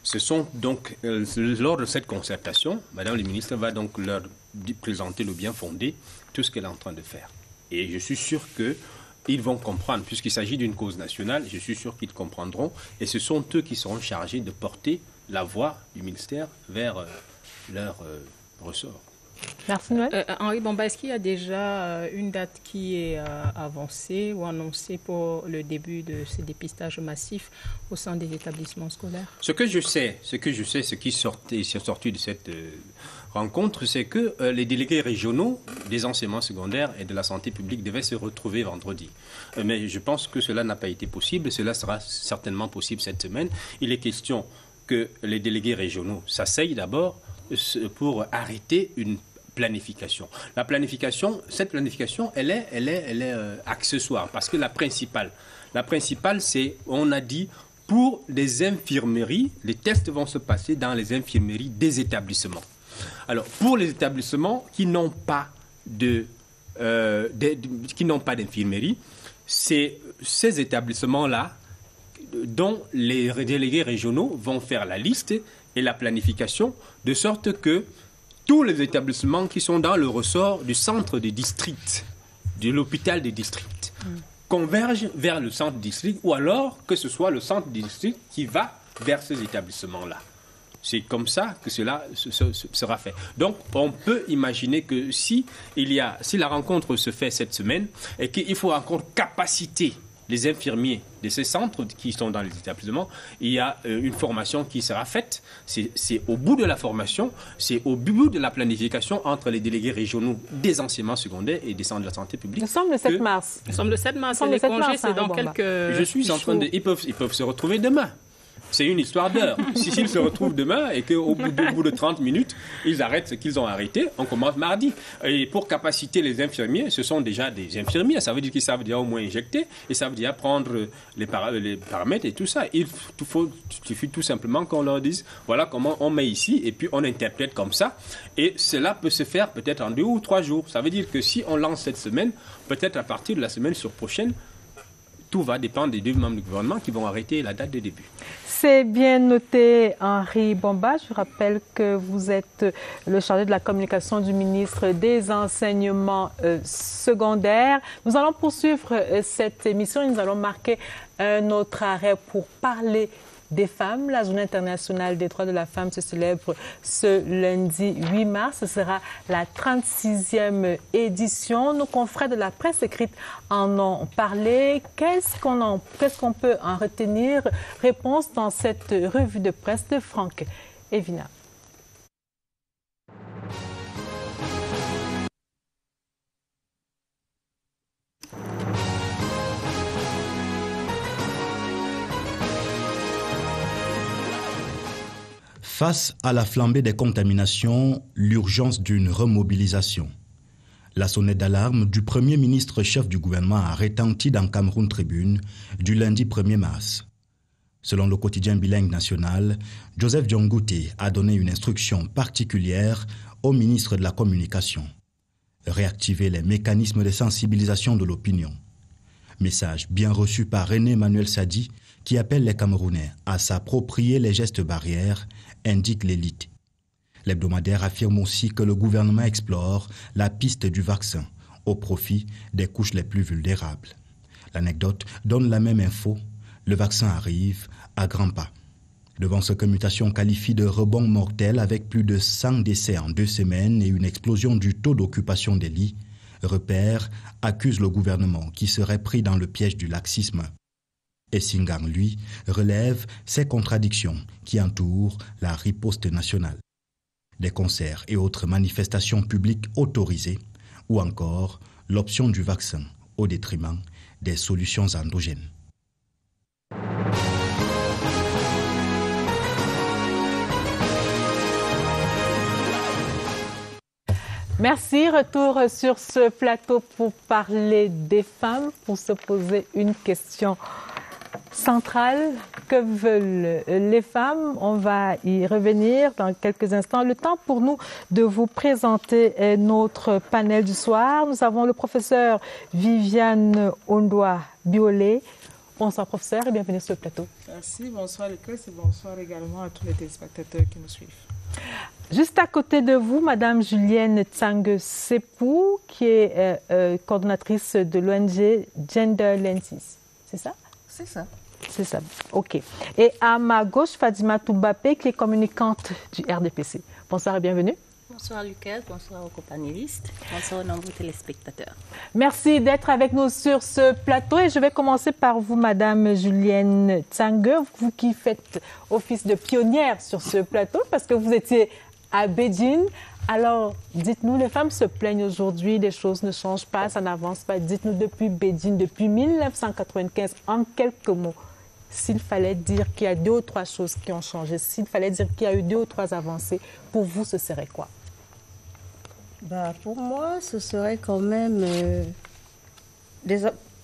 [SPEAKER 10] Ce sont donc, lors de cette concertation, Madame le ministre va donc leur présenter le bien fondé, tout ce qu'elle est en train de faire. Et je suis sûr qu'ils vont comprendre, puisqu'il s'agit d'une cause nationale, je suis sûr qu'ils comprendront, et ce sont eux qui seront chargés de porter la voix du ministère vers leur ressort.
[SPEAKER 13] Merci Noël.
[SPEAKER 15] Henri Bomba, est-ce qu'il y a déjà une date qui est avancée ou annoncée pour le début de ce dépistage massif au sein des établissements scolaires? Ce qui est sorti de cette rencontre, c'est que les délégués régionaux des enseignements secondaires et de la santé publique devaient se retrouver vendredi. Mais je pense que cela n'a pas été possible. Cela sera certainement possible cette semaine. Il est question que les délégués régionaux s'asseyent d'abord pour arrêter une planification. Cette planification, elle est accessoire parce que la principale, c'est, on a dit, pour les infirmeries, les tests vont se passer dans les infirmeries des établissements. Alors, pour les établissements qui n'ont pas d'infirmerie, c'est ces établissements-là dont les délégués régionaux vont faire la liste et la planification, de sorte que tous les établissements qui sont dans le ressort du centre de district, de l'hôpital des districts, convergent vers le centre de district, ou alors que ce soit le centre de district qui va vers ces établissements-là. C'est comme ça que cela sera fait. Donc, on peut imaginer que si la rencontre se fait cette semaine et qu'il faut encore capaciter les infirmiers de ces centres qui sont dans les établissements, il y a une formation qui sera faite. C'est au bout de la formation, c'est au bout de la planification entre les délégués régionaux des enseignements secondaires et des centres de la santé publique.
[SPEAKER 13] Nous sommes le 7 mars.
[SPEAKER 15] Nous sommes le 7 mars. Les congés, c'est dans quelques...
[SPEAKER 10] Je suis en train de... Ils peuvent se retrouver demain. C'est une histoire d'heure. S'ils se retrouvent demain et qu'au bout de 30 minutes, ils arrêtent ce qu'ils ont arrêté, on commence mardi. Et pour capaciter les infirmiers, ce sont déjà des infirmiers. Ça veut dire qu'ils savent déjà au moins injecter et ça veut dire prendre les paramètres et tout ça. Il suffit tout simplement qu'on leur dise, voilà comment on met ici et puis on interprète comme ça. Et cela peut se faire peut-être en 2 ou 3 jours. Ça veut dire que si on lance cette semaine, peut-être à partir de la semaine prochaine, tout va dépendre des 2 membres du gouvernement qui vont arrêter la date de début.
[SPEAKER 13] C'est bien noté, Henri Bomba. Je rappelle que vous êtes le chargé de la communication du ministre des Enseignements secondaires. Nous allons poursuivre cette émission et nous allons marquer un autre arrêt pour parler des femmes. La Journée internationale des droits de la femme se célèbre ce lundi 8 mars. Ce sera la 36e édition. Nos confrères de la presse écrite en ont parlé. Qu'est-ce qu'on peut en retenir? Réponse dans cette revue de presse de Franck Evina.
[SPEAKER 14] Face à la flambée des contaminations, l'urgence d'une remobilisation. La sonnette d'alarme du Premier ministre chef du gouvernement a retenti dans Cameroun Tribune du lundi 1er mars. Selon le quotidien bilingue national, Joseph Diongouté a donné une instruction particulière au ministre de la Communication. Réactiver les mécanismes de sensibilisation de l'opinion. Message bien reçu par René Emmanuel Sadi qui appelle les Camerounais à s'approprier les gestes barrières, indique l'élite. L'hebdomadaire affirme aussi que le gouvernement explore la piste du vaccin au profit des couches les plus vulnérables. L'anecdote donne la même info. Le vaccin arrive à grands pas. Devant ce que Mutation qualifie de rebond mortel avec plus de 100 décès en 2 semaines et une explosion du taux d'occupation des lits, Repère accuse le gouvernement qui serait pris dans le piège du laxisme. Essingang, lui, relève ces contradictions qui entourent la riposte nationale. Des concerts et autres manifestations publiques autorisées, ou encore l'option du vaccin au détriment des solutions endogènes.
[SPEAKER 13] Merci. Retour sur ce plateau pour parler des femmes, pour se poser une question centrale. Que veulent les femmes? On va y revenir dans quelques instants. Le temps pour nous de vous présenter notre panel du soir. Nous avons le professeur Viviane Ondoa-Biolé. Bonsoir professeur et bienvenue sur le plateau.
[SPEAKER 20] Merci, bonsoir Lucas et bonsoir également à tous les téléspectateurs qui nous suivent.
[SPEAKER 13] Juste à côté de vous, Madame Julienne Tsang-Sepou, qui est coordonnatrice de l'ONG Gender Lenses. C'est ça?
[SPEAKER 3] C'est ça.
[SPEAKER 13] C'est ça, ok. Et à ma gauche, Fadima Toubapé, qui est communicante du RDPC. Bonsoir et bienvenue.
[SPEAKER 21] Bonsoir Lucas, bonsoir aux companélistes, bonsoir aux nombreux téléspectateurs.
[SPEAKER 13] Merci d'être avec nous sur ce plateau et je vais commencer par vous, Madame Julienne Tsang, vous qui faites office de pionnière sur ce plateau parce que vous étiez à Beijing. Alors, dites-nous, les femmes se plaignent aujourd'hui, les choses ne changent pas, ça n'avance pas. Dites-nous, depuis Beijing, depuis 1995, en quelques mots, s'il fallait dire qu'il y a 2 ou 3 choses qui ont changé, s'il fallait dire qu'il y a eu 2 ou 3 avancées, pour vous, ce serait quoi?
[SPEAKER 21] Pour moi, ce serait quand même,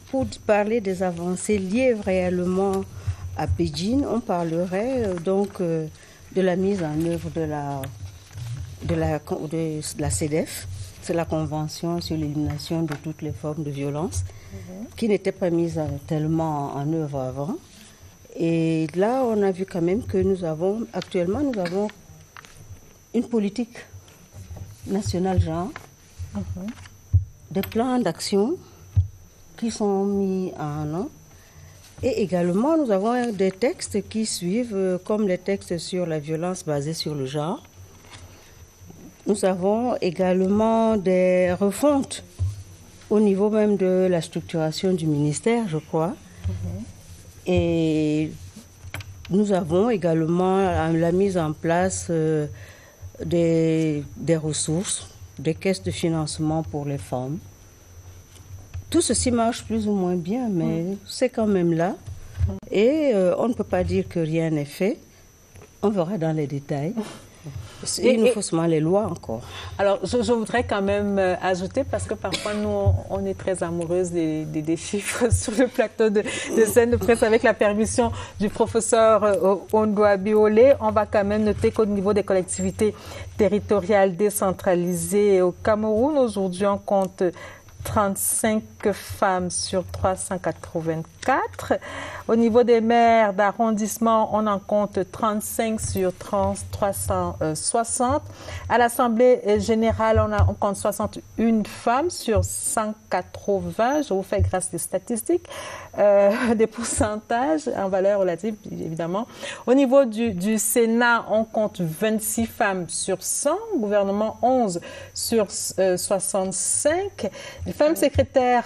[SPEAKER 21] pour parler des avancées liées réellement à Beijing, on parlerait donc de la mise en œuvre de la CEDEF, c'est la Convention sur l'élimination de toutes les formes de violence, qui n'était pas mise tellement en œuvre avant. Et là, on a vu quand même que actuellement, nous avons une politique nationale genre, des plans d'action qui sont mis en œuvre. Et également, nous avons des textes qui suivent, comme les textes sur la violence basée sur le genre. Nous avons également des refontes au niveau même de la structuration du ministère, je crois. Et nous avons également la mise en place des ressources, des caisses de financement pour les femmes. Tout ceci marche plus ou moins bien, mais c'est quand même là. Et on ne peut pas dire que rien n'est fait. On verra dans les détails. Il nous faut seulement les lois encore.
[SPEAKER 13] Alors, je voudrais quand même ajouter, parce que parfois, nous, on est très amoureuses des chiffres sur le plateau de scène de presse avec la permission du professeur Ondoa-Biolé. On va quand même noter qu'au niveau des collectivités territoriales décentralisées au Cameroun, aujourd'hui, on compte 35 femmes sur 384. Au niveau des maires d'arrondissement, on en compte 35 sur 360. À l'Assemblée générale, on compte 61 femmes sur 180. Je vous fais grâce des statistiques, des pourcentages en valeur relative, évidemment. Au niveau du Sénat, on compte 26 femmes sur 100. Gouvernement, 11 sur 65. Les femmes secrétaires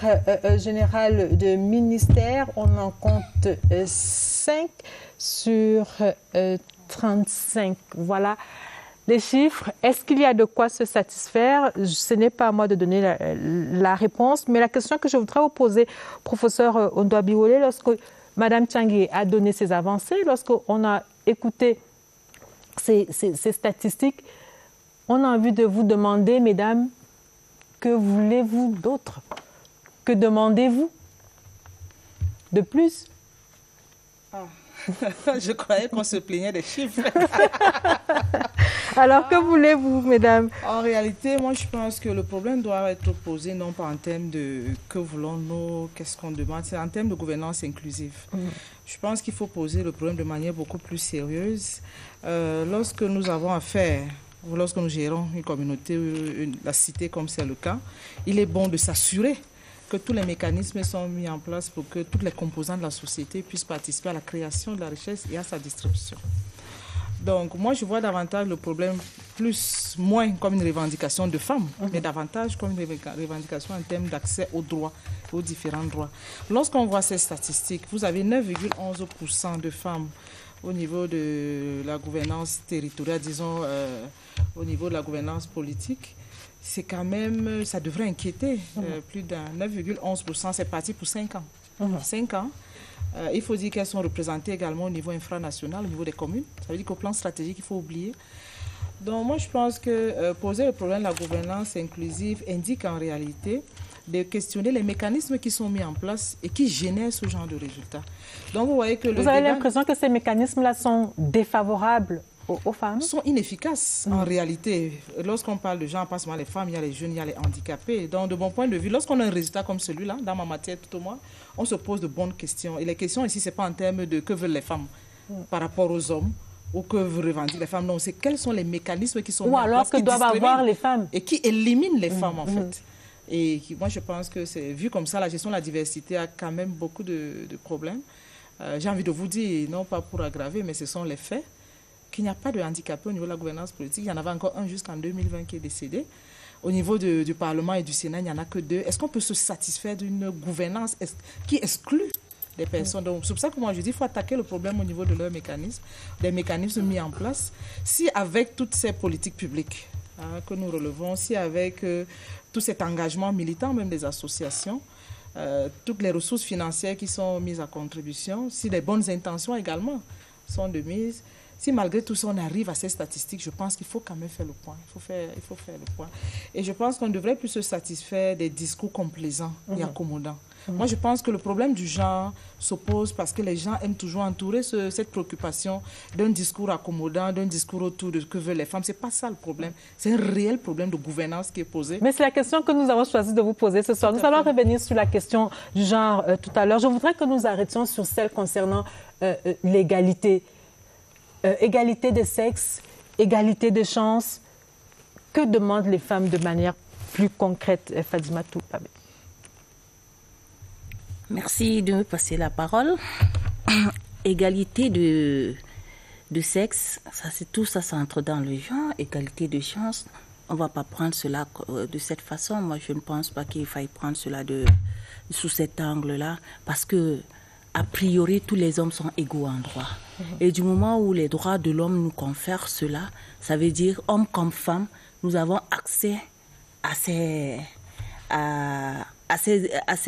[SPEAKER 13] générales de ministère, on en compte 5 sur 35. Voilà les chiffres. Est-ce qu'il y a de quoi se satisfaire? Ce n'est pas à moi de donner la réponse, mais la question que je voudrais vous poser, professeur Ondoa-Biolé, lorsque Mme Tsang a donné ses avancées, lorsqu'on a écouté ces statistiques, on a envie de vous demander, mesdames, que voulez-vous d'autre? Que demandez-vous de plus?
[SPEAKER 20] Je croyais qu'on se plaignait des chiffres.
[SPEAKER 13] Alors, que voulez-vous, mesdames?
[SPEAKER 20] En réalité, moi, je pense que le problème doit être posé non pas en termes de que voulons-nous, qu'est-ce qu'on demande, c'est en termes de gouvernance inclusive. Je pense qu'il faut poser le problème de manière beaucoup plus sérieuse. Lorsque nous avons affaire, ou lorsque nous gérons une communauté, la cité comme c'est le cas, il est bon de s'assurer que tous les mécanismes sont mis en place pour que toutes les composantes de la société puissent participer à la création de la richesse et à sa distribution. Donc, moi, je vois davantage le problème moins comme une revendication de femmes, mais davantage comme une revendication en termes d'accès aux droits, aux différents droits. Lorsqu'on voit ces statistiques, vous avez 9,11% de femmes au niveau de la gouvernance territoriale, disons, au niveau de la gouvernance politique. C'est quand même, ça devrait inquiéter. Plus d'un 9,11%, c'est parti pour 5 ans. 5 ans. Il faut dire qu'elles sont représentées également au niveau infranational, au niveau des communes. Ça veut dire qu'au plan stratégique, il faut oublier. Donc moi je pense que poser le problème de la gouvernance inclusive indique en réalité de questionner les mécanismes qui sont mis en place et qui génèrent ce genre de résultats. Donc vous voyez que
[SPEAKER 13] vous avez l'impression que ces mécanismes-là sont défavorables aux femmes?
[SPEAKER 20] Sont inefficaces en réalité. Lorsqu'on parle de gens, pas seulement les femmes, il y a les jeunes, il y a les handicapés. Donc de mon point de vue, lorsqu'on a un résultat comme celui-là, dans ma matière tout au moins, on se pose de bonnes questions. Et les questions ici, ce n'est pas en termes de que veulent les femmes par rapport aux hommes ou que revendiquent les femmes. Non, c'est quels sont les mécanismes qui sont mis en place.
[SPEAKER 13] Ou alors que doivent avoir les femmes.
[SPEAKER 20] Et qui éliminent les femmes en fait. Et moi, je pense que c'est vu comme ça, la gestion de la diversité a quand même beaucoup de problèmes. J'ai envie de vous dire, non pas pour aggraver, mais ce sont les faits, qu'il n'y a pas de handicapé au niveau de la gouvernance politique. Il y en avait encore un jusqu'en 2020 qui est décédé. Au niveau du Parlement et du Sénat, il n'y en a que 2. Est-ce qu'on peut se satisfaire d'une gouvernance qui exclut des personnes? Donc, c'est pour ça que moi, je dis qu'il faut attaquer le problème au niveau de leurs mécanismes, des mécanismes mis en place. Si avec toutes ces politiques publiques que nous relevons, si avec tout cet engagement militant, même des associations, toutes les ressources financières qui sont mises à contribution, si les bonnes intentions également sont de mise, si malgré tout ça on arrive à ces statistiques, je pense qu'il faut quand même faire le point. Il faut faire le point. Et je pense qu'on ne devrait plus se satisfaire des discours complaisants et accommodants. Moi, je pense que le problème du genre s'oppose parce que les gens aiment toujours entourer cette préoccupation d'un discours accommodant, d'un discours autour de ce que veulent les femmes. Ce n'est pas ça le problème. C'est un réel problème de gouvernance qui est posé.
[SPEAKER 13] Mais c'est la question que nous avons choisi de vous poser ce soir. Nous allons revenir sur la question du genre tout à l'heure. Je voudrais que nous arrêtions sur celle concernant l'égalité. Égalité des sexes, égalité des chances. Que demandent les femmes de manière plus concrète, Fadima Toupabé?
[SPEAKER 2] Merci de me passer la parole. Égalité de sexe, tout ça, ça entre dans le genre. Égalité de chance, on ne va pas prendre cela de cette façon. Moi, je ne pense pas qu'il faille prendre cela sous cet angle-là, parce que, a priori, tous les hommes sont égaux en droit. Et du moment où les droits de l'homme nous confèrent cela, ça veut dire, hommes comme femmes, nous avons accès à ces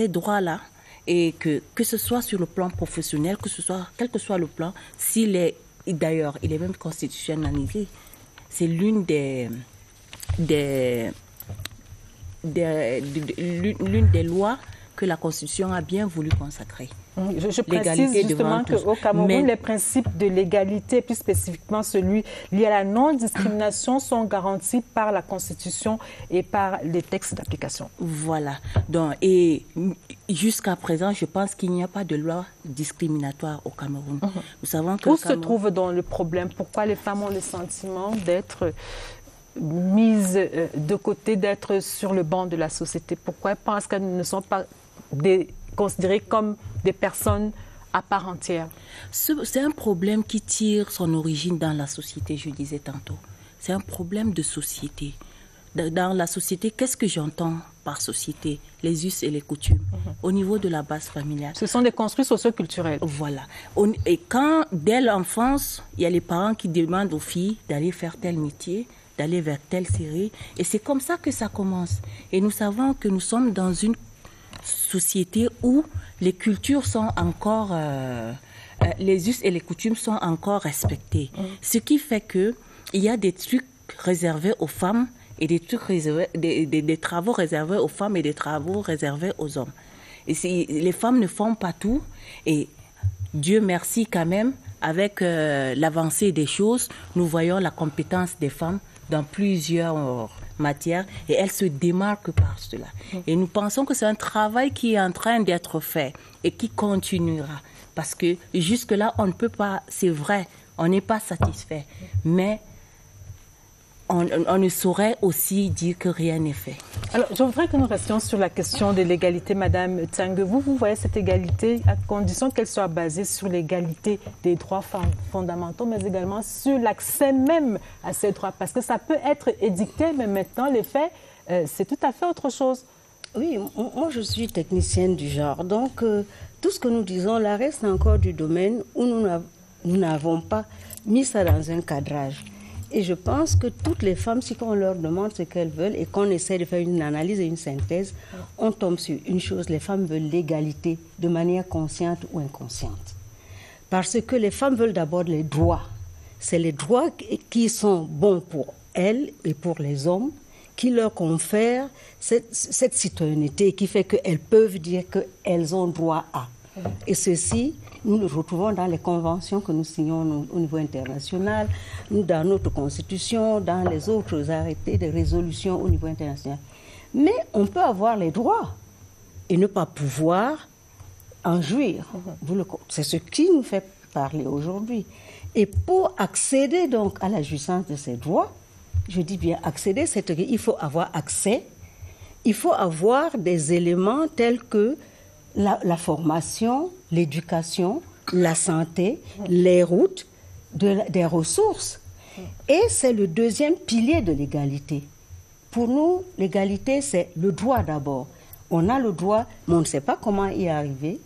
[SPEAKER 2] droits-là. Et que ce soit sur le plan professionnel, quel que soit le plan, d'ailleurs, il est même constitutionnalisé. C'est l'une des lois que la Constitution a bien voulu consacrer.
[SPEAKER 13] Je précise justement qu'au Cameroun, les principes de l'égalité, plus spécifiquement celui lié à la non-discrimination, sont garantis par la Constitution et par les textes d'application.
[SPEAKER 2] Voilà. Donc, et jusqu'à présent, je pense qu'il n'y a pas de loi discriminatoire au Cameroun. Nous savons que
[SPEAKER 13] où se trouve dans le problème? Pourquoi les femmes ont le sentiment d'être mises de côté, d'être sur le banc de la société? Pourquoi elles pensent qu'elles ne sont pas considérées comme des personnes à part entière?
[SPEAKER 2] C'est un problème qui tire son origine dans la société, je disais tantôt. C'est un problème de société. Dans la société, qu'est-ce que j'entends par société? Les us et les coutumes. Au niveau de la base familiale.
[SPEAKER 13] Ce sont des construits socio-culturels.
[SPEAKER 2] Voilà. Et quand, dès l'enfance, il y a les parents qui demandent aux filles d'aller faire tel métier, d'aller vers telle série. Et c'est comme ça que ça commence. Et nous savons que nous sommes dans une société où les cultures sont encore, les us et les coutumes sont encore respectés. Ce qui fait qu'il y a des trucs réservés aux femmes et des trucs réservés, des travaux réservés aux femmes et des travaux réservés aux hommes. Et les femmes ne font pas tout. Et Dieu merci quand même, avec l'avancée des choses, nous voyons la compétence des femmes dans plusieurs matières et elles se démarquent par cela. Et nous pensons que c'est un travail qui est en train d'être fait et qui continuera. Parce que jusque-là, on ne peut pas, c'est vrai, on n'est pas satisfait. Mais on ne saurait aussi dire que rien n'est fait.
[SPEAKER 13] Alors, je voudrais que nous restions sur la question de l'égalité, Madame Tsang. Vous voyez cette égalité à condition qu'elle soit basée sur l'égalité des droits fondamentaux, mais également sur l'accès même à ces droits. Parce que ça peut être édicté, mais maintenant, les faits, c'est tout à fait autre chose.
[SPEAKER 21] Oui, moi je suis technicienne du genre. Donc, tout ce que nous disons là reste encore du domaine où nous n'avons pas mis ça dans un cadrage. Et je pense que toutes les femmes, si on leur demande ce qu'elles veulent et qu'on essaie de faire une analyse et une synthèse, on tombe sur une chose, les femmes veulent l'égalité de manière consciente ou inconsciente. Parce que les femmes veulent d'abord les droits. C'est les droits qui sont bons pour elles et pour les hommes qui leur confère cette citoyenneté qui fait qu'elles peuvent dire qu'elles ont droit à. Et ceci, nous le retrouvons dans les conventions que nous signons au niveau international, dans notre constitution, dans les autres arrêtés de résolution au niveau international. Mais on peut avoir les droits et ne pas pouvoir en jouir. C'est ce qui nous fait parler aujourd'hui. Et pour accéder donc à la jouissance de ces droits, je dis bien accéder, c'est qu'il faut avoir accès, il faut avoir des éléments tels que la formation, l'éducation, la santé, les routes, des ressources. Et c'est le deuxième pilier de l'égalité. Pour nous, l'égalité, c'est le droit d'abord. On a le droit, mais on ne sait pas comment y arriver.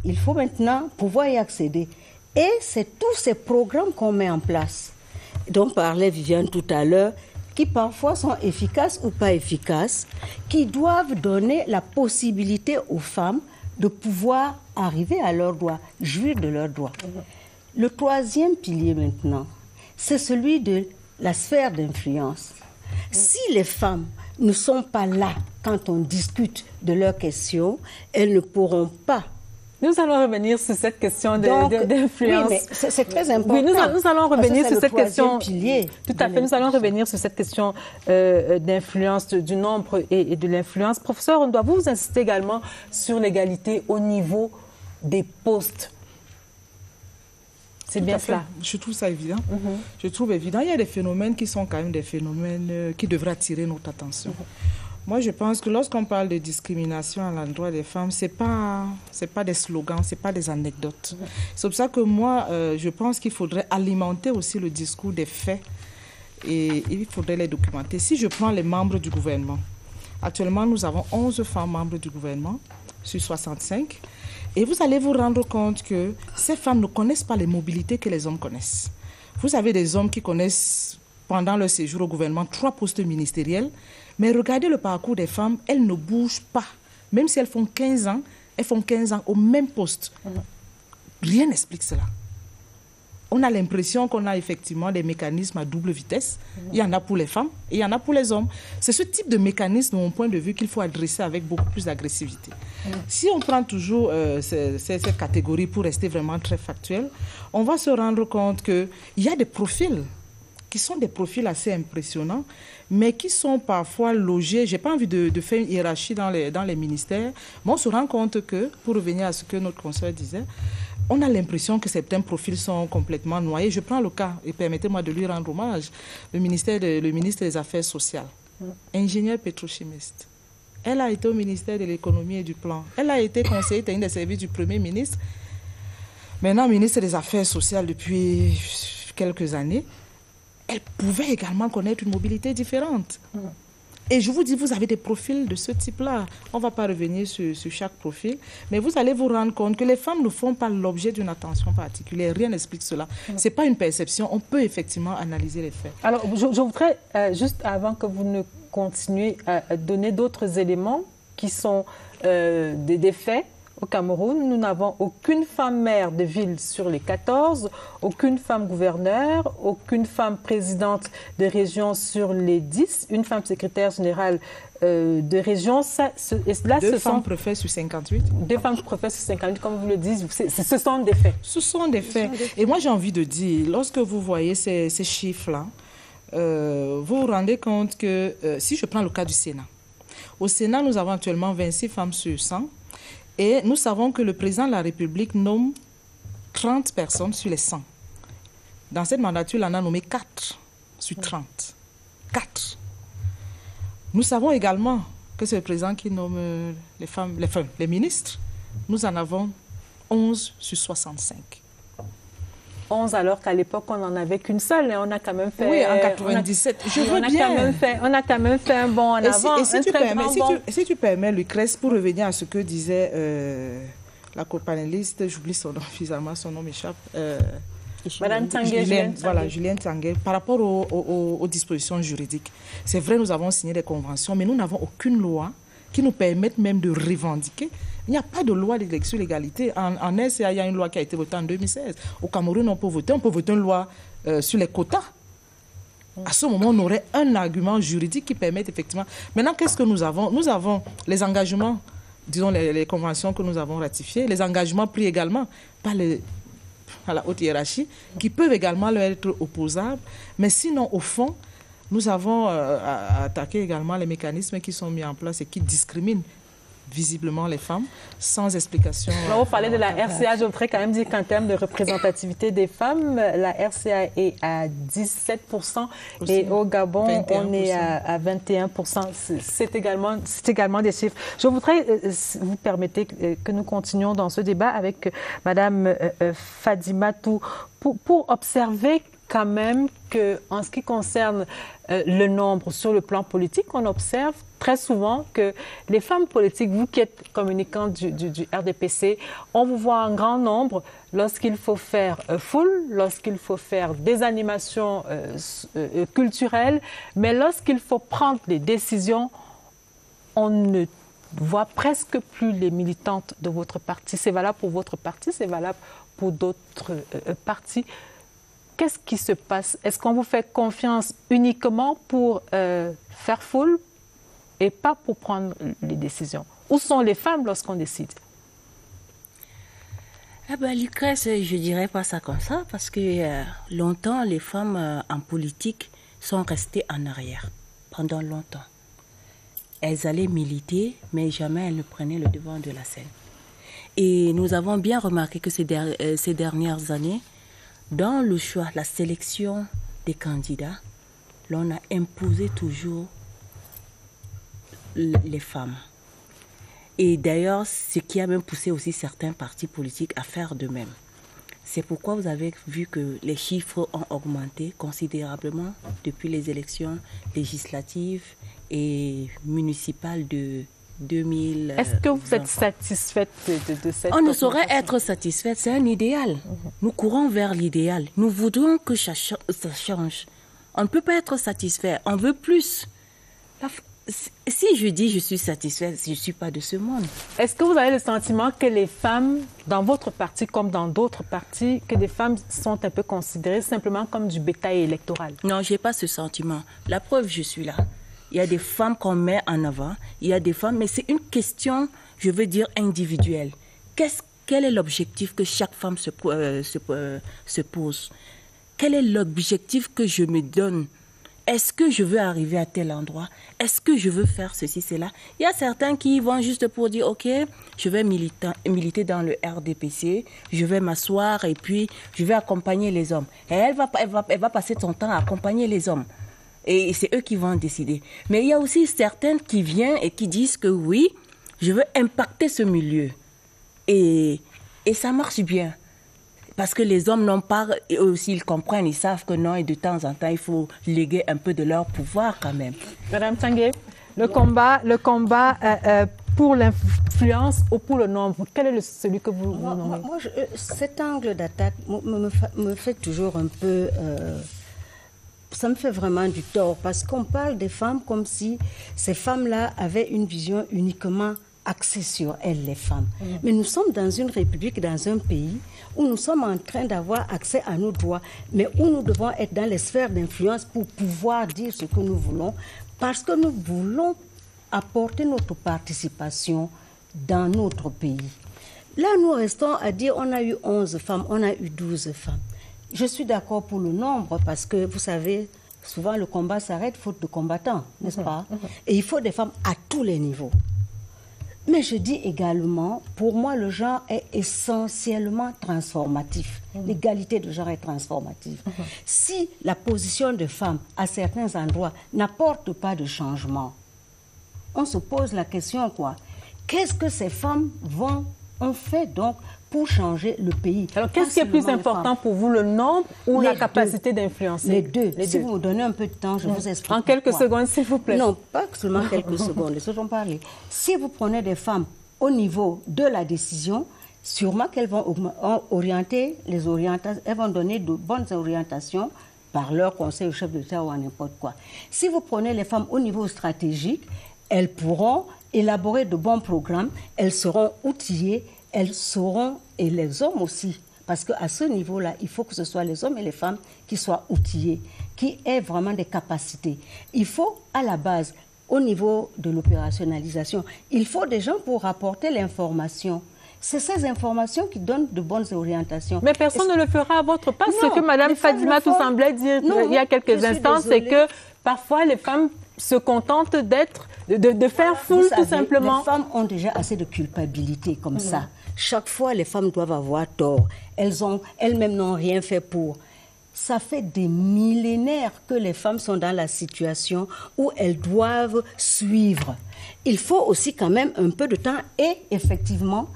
[SPEAKER 21] Il faut maintenant pouvoir y accéder. Et c'est tous ces programmes qu'on met en place, dont parlait Viviane tout à l'heure, qui parfois sont efficaces ou pas efficaces, qui doivent donner la possibilité aux femmes de pouvoir arriver à leurs droits, jouir de leurs droits. Le troisième pilier maintenant, c'est celui de la sphère d'influence. Si les femmes ne sont pas là quand on discute de leurs questions, elles ne pourront pas.
[SPEAKER 13] Nous allons revenir sur cette question d'influence.
[SPEAKER 21] Oui, mais c'est très important.
[SPEAKER 13] Oui, nous allons revenir sur cette question.
[SPEAKER 21] Pilier
[SPEAKER 13] tout à fait, nous allons revenir sur cette question d'influence, du nombre et de l'influence. Professeur, on doit vous insister également sur l'égalité au niveau des postes. C'est bien cela.
[SPEAKER 20] Je trouve ça évident. Je trouve évident. Il y a des phénomènes qui sont quand même des phénomènes qui devraient attirer notre attention. Moi, je pense que lorsqu'on parle de discrimination à l'endroit des femmes, c'est pas des slogans, c'est pas des anecdotes. C'est pour ça que moi, je pense qu'il faudrait alimenter aussi le discours des faits et il faudrait les documenter. Si je prends les membres du gouvernement, actuellement, nous avons 11 femmes membres du gouvernement sur 65. Et vous allez vous rendre compte que ces femmes ne connaissent pas les mobilités que les hommes connaissent. Vous avez des hommes qui connaissent, pendant leur séjour au gouvernement, 3 postes ministériels. Mais regardez le parcours des femmes, elles ne bougent pas. Même si elles font 15 ans, elles font 15 ans au même poste. Rien n'explique cela. On a l'impression qu'on a effectivement des mécanismes à double vitesse. Il y en a pour les femmes et il y en a pour les hommes. C'est ce type de mécanisme, de mon point de vue, qu'il faut adresser avec beaucoup plus d'agressivité. Si on prend toujours cette catégorie pour rester vraiment très factuel, on va se rendre compte qu'il y a des profils qui sont des profils assez impressionnants, mais qui sont parfois logés. Je n'ai pas envie de faire une hiérarchie dans les ministères, mais on se rend compte que, pour revenir à ce que notre consoeur disait, on a l'impression que certains profils sont complètement noyés. Je prends le cas, et permettez-moi de lui rendre hommage, le ministre des Affaires sociales, ingénieur pétrochimiste. Elle a été au ministère de l'économie et du plan. Elle a été conseillère technique des services du Premier ministre, maintenant ministre des Affaires sociales depuis quelques années. Elle pouvait également connaître une mobilité différente. Et je vous dis, vous avez des profils de ce type-là. On ne va pas revenir sur chaque profil, mais vous allez vous rendre compte que les femmes ne font pas l'objet d'une attention particulière. Rien n'explique cela. Ce n'est pas une perception. On peut effectivement analyser les faits.
[SPEAKER 13] Alors, je voudrais, juste avant que vous ne continuiez, donner d'autres éléments qui sont des faits. Au Cameroun, nous n'avons aucune femme maire de ville sur les 14, aucune femme gouverneure, aucune femme présidente de région sur les 10, une femme secrétaire générale de région.
[SPEAKER 20] Deux femmes préfets sur 58.
[SPEAKER 13] 2 femmes préfets sur 58, comme vous le dites, ce sont des faits.
[SPEAKER 20] Ce sont des faits. Et moi, j'ai envie de dire, lorsque vous voyez ces chiffres-là, vous vous rendez compte que, si je prends le cas du Sénat, au Sénat, nous avons actuellement 26 femmes sur 100. Et nous savons que le président de la République nomme 30 personnes sur les 100. Dans cette mandature, il en a nommé 4 sur 30. 4. Nous savons également que c'est le président qui nomme les ministres. Nous en avons 11 sur 65.
[SPEAKER 13] 11 alors qu'à l'époque, on n'en avait qu'une seule et on a quand même fait...
[SPEAKER 20] Oui, en 97. Je veux bien.
[SPEAKER 13] On a quand même fait un bond en avant.
[SPEAKER 20] Et si tu permets, Lucrèce, pour revenir à ce que disait la copanéliste, j'oublie son nom, finalement, son nom m'échappe.
[SPEAKER 13] Madame Tanguay.
[SPEAKER 20] Voilà, Julienne Tanguay. Par rapport aux dispositions juridiques, c'est vrai, nous avons signé des conventions, mais nous n'avons aucune loi qui nous permette même de revendiquer. Il n'y a pas de loi sur l'égalité. En RCA, il y a une loi qui a été votée en 2016. Au Cameroun, on peut voter une loi sur les quotas. À ce moment, on aurait un argument juridique qui permet effectivement... Maintenant, qu'est-ce que nous avons? Nous avons les engagements, disons les conventions que nous avons ratifiées, les engagements pris également par à la haute hiérarchie, qui peuvent également leur être opposables. Mais sinon, au fond, nous avons attaqué également les mécanismes qui sont mis en place et qui discriminent visiblement les femmes, sans explication.
[SPEAKER 13] Là, vous parlez de la RCA, je voudrais quand même dire qu'en termes de représentativité des femmes, la RCA est à 17% et au Gabon, 21%. On est à 21%. C'est également des chiffres. Je voudrais, si vous permettez, que nous continuions dans ce débat avec Madame Fadimatou pour observer quand même qu'en ce qui concerne le nombre sur le plan politique, on observe très souvent que les femmes politiques, vous qui êtes communicante du RDPC, on vous voit en grand nombre lorsqu'il faut faire foule, lorsqu'il faut faire des animations culturelles, mais lorsqu'il faut prendre des décisions, on ne voit presque plus les militantes de votre parti. C'est valable pour votre parti, c'est valable pour d'autres partis. Qu'est-ce qui se passe? Est-ce qu'on vous fait confiance uniquement pour faire foule et pas pour prendre les décisions? Où sont les femmes lorsqu'on décide?
[SPEAKER 2] Lucrèce, je ne dirais pas ça comme ça, parce que longtemps, les femmes en politique sont restées en arrière, pendant longtemps. Elles allaient militer, mais jamais elles ne prenaient le devant de la scène. Et nous avons bien remarqué que ces dernières années, dans le choix, la sélection des candidats, l'on a imposé toujours les femmes. Et d'ailleurs, ce qui a même poussé aussi certains partis politiques à faire de même. C'est pourquoi vous avez vu que les chiffres ont augmenté considérablement depuis les élections législatives et municipales de 2000.
[SPEAKER 13] Est-ce que vous êtes satisfaite de cette...
[SPEAKER 2] On ne saurait être satisfaite, c'est un idéal. Nous courons vers l'idéal. Nous voudrions que ça change. On ne peut pas être satisfait, on veut plus. Si je dis je suis satisfaite, je ne suis pas de ce monde.
[SPEAKER 13] Est-ce que vous avez le sentiment que les femmes, dans votre parti comme dans d'autres partis, que les femmes sont un peu considérées simplement comme du bétail électoral?
[SPEAKER 2] Non, je n'ai pas ce sentiment. La preuve, je suis là. Il y a des femmes qu'on met en avant, il y a des femmes, mais c'est une question, je veux dire, individuelle. Quel est l'objectif que chaque femme se pose? Quel est l'objectif que je me donne? Est-ce que je veux arriver à tel endroit? Est-ce que je veux faire ceci, cela? Il y a certains qui vont juste pour dire, OK, je vais militer dans le RDPC, je vais m'asseoir et puis je vais accompagner les hommes. Et elle va passer son temps à accompagner les hommes. Et c'est eux qui vont décider. Mais il y a aussi certaines qui viennent et qui disent que oui, je veux impacter ce milieu. Et ça marche bien. Parce que les hommes n'ont pas, eux aussi ils comprennent, ils savent que non, et de temps en temps, il faut léguer un peu de leur pouvoir quand même.
[SPEAKER 13] Madame Tanguay, le combat pour l'influence ou pour le nombre, quel est celui que vous nommez?
[SPEAKER 21] Moi, cet angle d'attaque me fait toujours un peu... ça me fait vraiment du tort parce qu'on parle des femmes comme si ces femmes-là avaient une vision uniquement axée sur elles, les femmes. Mais nous sommes dans une république, dans un pays où nous sommes en train d'avoir accès à nos droits, mais où nous devons être dans les sphères d'influence pour pouvoir dire ce que nous voulons, parce que nous voulons apporter notre participation dans notre pays. Là, nous restons à dire on a eu 11 femmes, on a eu 12 femmes. Je suis d'accord pour le nombre parce que, vous savez, souvent le combat s'arrête faute de combattants, n'est-ce pas? Et il faut des femmes à tous les niveaux. Mais je dis également, pour moi, le genre est essentiellement transformatif. L'égalité de genre est transformative. Si la position de femme à certains endroits n'apporte pas de changement, on se pose la question, quoi? Qu'est-ce que ces femmes ont fait donc pour changer le pays?
[SPEAKER 13] Alors, qu'est-ce qui est plus important pour vous, le nombre ou la capacité d'influencer?
[SPEAKER 21] Les deux. Si vous me donnez un peu de temps, je vous explique.
[SPEAKER 13] En quelques secondes, s'il vous plaît.
[SPEAKER 21] Non, pas seulement quelques secondes, laissons parler. Si vous prenez des femmes au niveau de la décision, sûrement qu'elles vont orienter les orientations, elles vont donner de bonnes orientations par leur conseil au chef de l'État ou à n'importe quoi. Si vous prenez les femmes au niveau stratégique, elles pourront élaborer de bons programmes, elles seront outillées, elles sauront, et les hommes aussi, parce qu'à ce niveau-là, il faut que ce soit les hommes et les femmes qui soient outillés. qui aient vraiment des capacités. Il faut, à la base, au niveau de l'opérationnalisation, il faut des gens pour rapporter l'information. C'est ces informations qui donnent de bonnes orientations.
[SPEAKER 13] Mais personne ne le fera à votre place. Ce que Mme Fadima tout semblait dire il y a quelques instants, c'est que parfois les femmes se contentent de faire foule, tout simplement.
[SPEAKER 21] Les femmes ont déjà assez de culpabilité comme ça. Chaque fois, les femmes doivent avoir tort. Elles-mêmes n'ont rien fait pour. Ça fait des millénaires que les femmes sont dans la situation où elles doivent suivre. Il faut aussi quand même un peu de temps et effectivement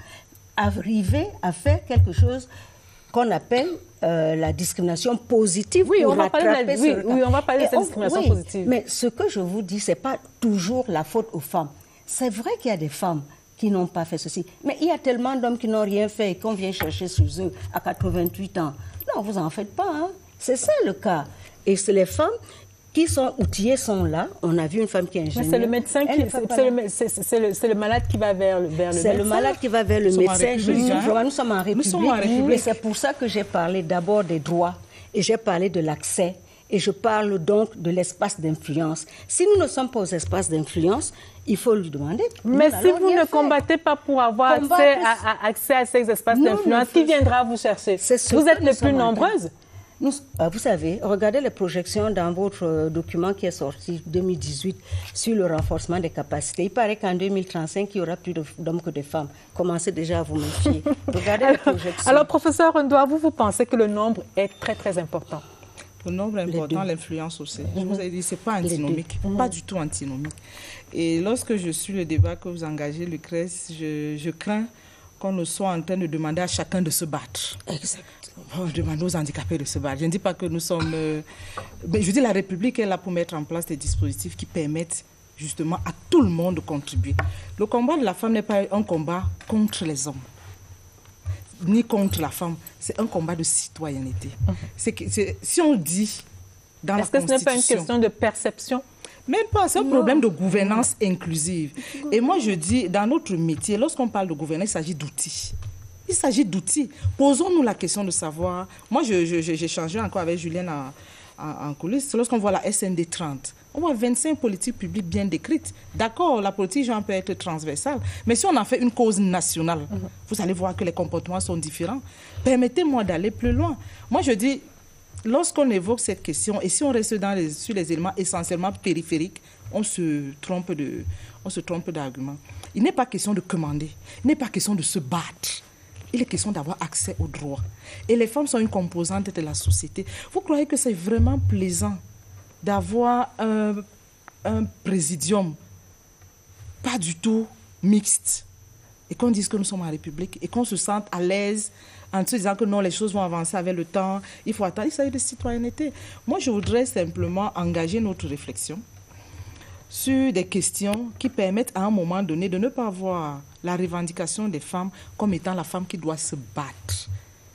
[SPEAKER 21] arriver à faire quelque chose qu'on appelle la discrimination positive.
[SPEAKER 13] Oui, on va parler de cette discrimination positive.
[SPEAKER 21] Mais ce que je vous dis, ce n'est pas toujours la faute aux femmes. C'est vrai qu'il y a des femmes qui n'ont pas fait ceci. Mais il y a tellement d'hommes qui n'ont rien fait et qu'on vient chercher sur eux à 88 ans. Non, vous n'en faites pas. Hein. C'est ça le cas. Et c'est les femmes qui sont outillées sont là. On a vu une femme qui est ingénieure.
[SPEAKER 13] Mais c'est le médecin c'est le malade qui va vers le médecin.
[SPEAKER 21] C'est le malade qui va vers le médecin. Nous sommes en République. Et c'est pour ça que j'ai parlé d'abord des droits et j'ai parlé de l'accès. Et je parle donc de l'espace d'influence. Si nous ne sommes pas aux espaces d'influence, il faut lui demander.
[SPEAKER 13] Mais si vous ne combattez pas pour avoir accès à ces espaces d'influence, qui viendra vous chercher? Vous êtes les plus nombreuses.
[SPEAKER 21] Vous savez, regardez les projections dans votre document qui est sorti 2018 sur le renforcement des capacités. Il paraît qu'en 2035, il y aura plus d'hommes que de femmes. Commencez déjà à vous méfier. Regardez les projections.
[SPEAKER 13] Alors, professeur Ndoa, vous pensez que le nombre est très, très important?
[SPEAKER 20] Le nombre est important, l'influence aussi. Je vous ai dit, ce n'est pas antinomique, pas du tout antinomique. Et lorsque je suis le débat que vous engagez, Lucrèce, je crains qu'on ne soit en train de demander à chacun de se battre.
[SPEAKER 21] Exactement.
[SPEAKER 20] Demander aux handicapés de se battre. Je ne dis pas que nous sommes... mais je dis la République est là pour mettre en place des dispositifs qui permettent justement à tout le monde de contribuer. Le combat de la femme n'est pas un combat contre les hommes, ni contre la femme. C'est un combat de citoyenneté. Si on dit dans la Constitution... Est-ce que ce n'est pas une question
[SPEAKER 13] de perception?
[SPEAKER 20] Même pas, c'est un problème de gouvernance inclusive. Et moi, je dis, dans notre métier, lorsqu'on parle de gouvernance, il s'agit d'outils. Il s'agit d'outils. Posons-nous la question de savoir... Moi, j'ai échangé encore avec Julienne en coulisses. Lorsqu'on voit la SND 30, on voit 25 politiques publiques bien décrites. D'accord, la politique genre peut être transversale, mais si on en fait une cause nationale, vous allez voir que les comportements sont différents. Permettez-moi d'aller plus loin. Moi, je dis... Lorsqu'on évoque cette question, et si on reste sur les éléments essentiellement périphériques, on se trompe d'argument. Il n'est pas question de commander, il n'est pas question de se battre. Il est question d'avoir accès aux droits. Et les femmes sont une composante de la société. Vous croyez que c'est vraiment plaisant d'avoir un présidium pas du tout mixte et qu'on dise que nous sommes en République et qu'on se sente à l'aise en se disant que non, les choses vont avancer avec le temps, il faut attendre. Il s'agit de citoyenneté. Moi, je voudrais simplement engager notre réflexion sur des questions qui permettent à un moment donné de ne pas voir la revendication des femmes comme étant la femme qui doit se battre.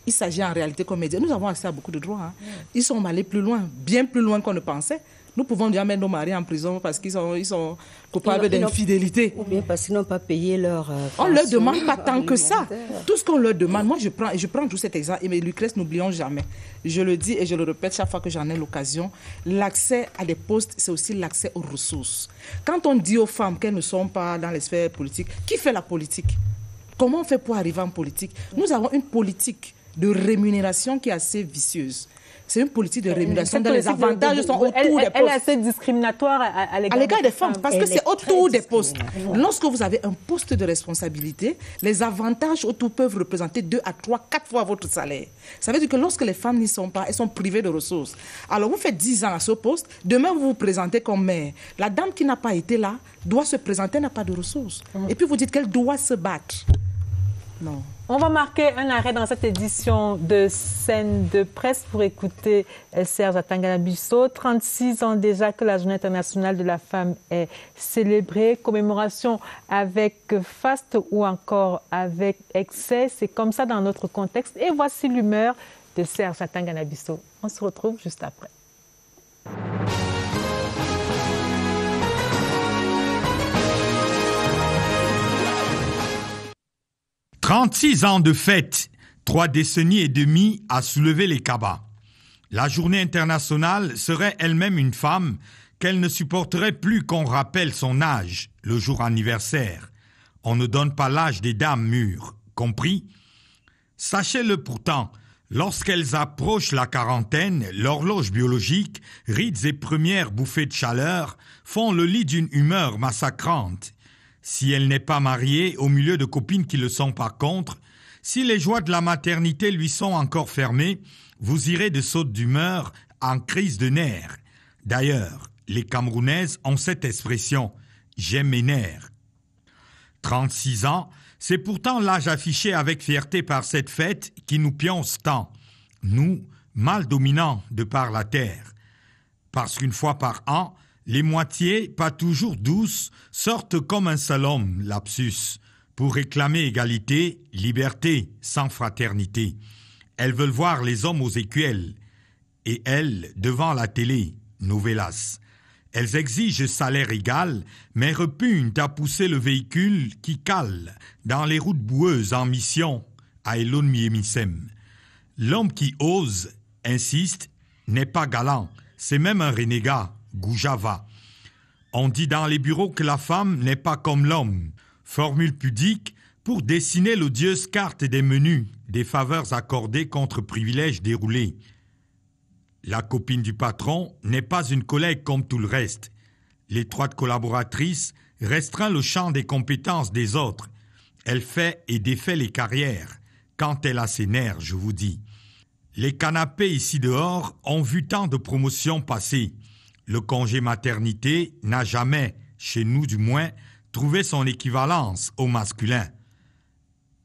[SPEAKER 20] Il s'agit en réalité, comme dit, nous avons accès à beaucoup de droits. Ils sont allés plus loin, bien plus loin qu'on ne pensait. Nous pouvons déjà mettre nos maris en prison parce qu'ils sont coupables d'infidélité.
[SPEAKER 21] Ou bien parce qu'ils n'ont pas payé leur
[SPEAKER 20] on ne leur demande pas tant que ça. Tout ce qu'on leur demande, moi je prends tout cet exemple, et Lucrèce, n'oublions jamais. Je le dis et je le répète chaque fois que j'en ai l'occasion, l'accès à des postes, c'est aussi l'accès aux ressources. Quand on dit aux femmes qu'elles ne sont pas dans les sphères politiques, qui fait la politique? Comment on fait pour arriver en politique? Nous avons une politique de rémunération qui est assez vicieuse. C'est une politique de rémunération dont les avantages sont autour des postes.
[SPEAKER 13] Elle est assez discriminatoire à
[SPEAKER 20] l'égard des femmes, parce que c'est autour des postes. Lorsque vous avez un poste de responsabilité, les avantages autour peuvent représenter 2 à 3, 4 fois votre salaire. Ça veut dire que lorsque les femmes n'y sont pas, elles sont privées de ressources. Alors vous faites 10 ans à ce poste, demain vous vous présentez comme mère. La dame qui n'a pas été là doit se présenter, n'a pas de ressources. Et puis vous dites qu'elle doit se battre. Non.
[SPEAKER 13] On va marquer un arrêt dans cette édition de Scène de presse pour écouter Serge Atangana-Bissot. 36 ans déjà que la Journée internationale de la femme est célébrée. Commémoration avec faste ou encore avec excès. C'est comme ça dans notre contexte. Et voici l'humeur de Serge Atangana-Bissot. On se retrouve juste après.
[SPEAKER 6] 36 ans de fête, 3 décennies et demie à soulever les cabas. La journée internationale serait elle-même une femme qu'elle ne supporterait plus qu'on rappelle son âge, le jour anniversaire. On ne donne pas l'âge des dames mûres, compris? Sachez-le pourtant, lorsqu'elles approchent la quarantaine, l'horloge biologique, rides et premières bouffées de chaleur, font le lit d'une humeur massacrante. Si elle n'est pas mariée, au milieu de copines qui le sont par contre, si les joies de la maternité lui sont encore fermées, vous irez de saute d'humeur en crise de nerfs. D'ailleurs, les Camerounaises ont cette expression « j'aime mes nerfs ». 36 ans, c'est pourtant l'âge affiché avec fierté par cette fête qui nous pionce tant, nous, mâles dominants de par la terre. Parce qu'une fois par an, les moitiés, pas toujours douces, sortent comme un seul homme, lapsus, pour réclamer égalité, liberté, sans fraternité. Elles veulent voir les hommes aux écuelles, et elles, devant la télé, novelas. Elles exigent salaire égal, mais repugnent à pousser le véhicule qui cale dans les routes boueuses en mission à Elon Miemisem. L'homme qui ose, insiste, n'est pas galant, c'est même un renégat, goujava. On dit dans les bureaux que la femme n'est pas comme l'homme, formule pudique pour dessiner l'odieuse carte des menus, des faveurs accordées contre privilèges déroulés. La copine du patron n'est pas une collègue comme tout le reste. L'étroite collaboratrice restreint le champ des compétences des autres. Elle fait et défait les carrières, quand elle a ses nerfs, je vous dis. Les canapés ici dehors ont vu tant de promotions passer. Le congé maternité n'a jamais, chez nous du moins, trouvé son équivalence au masculin.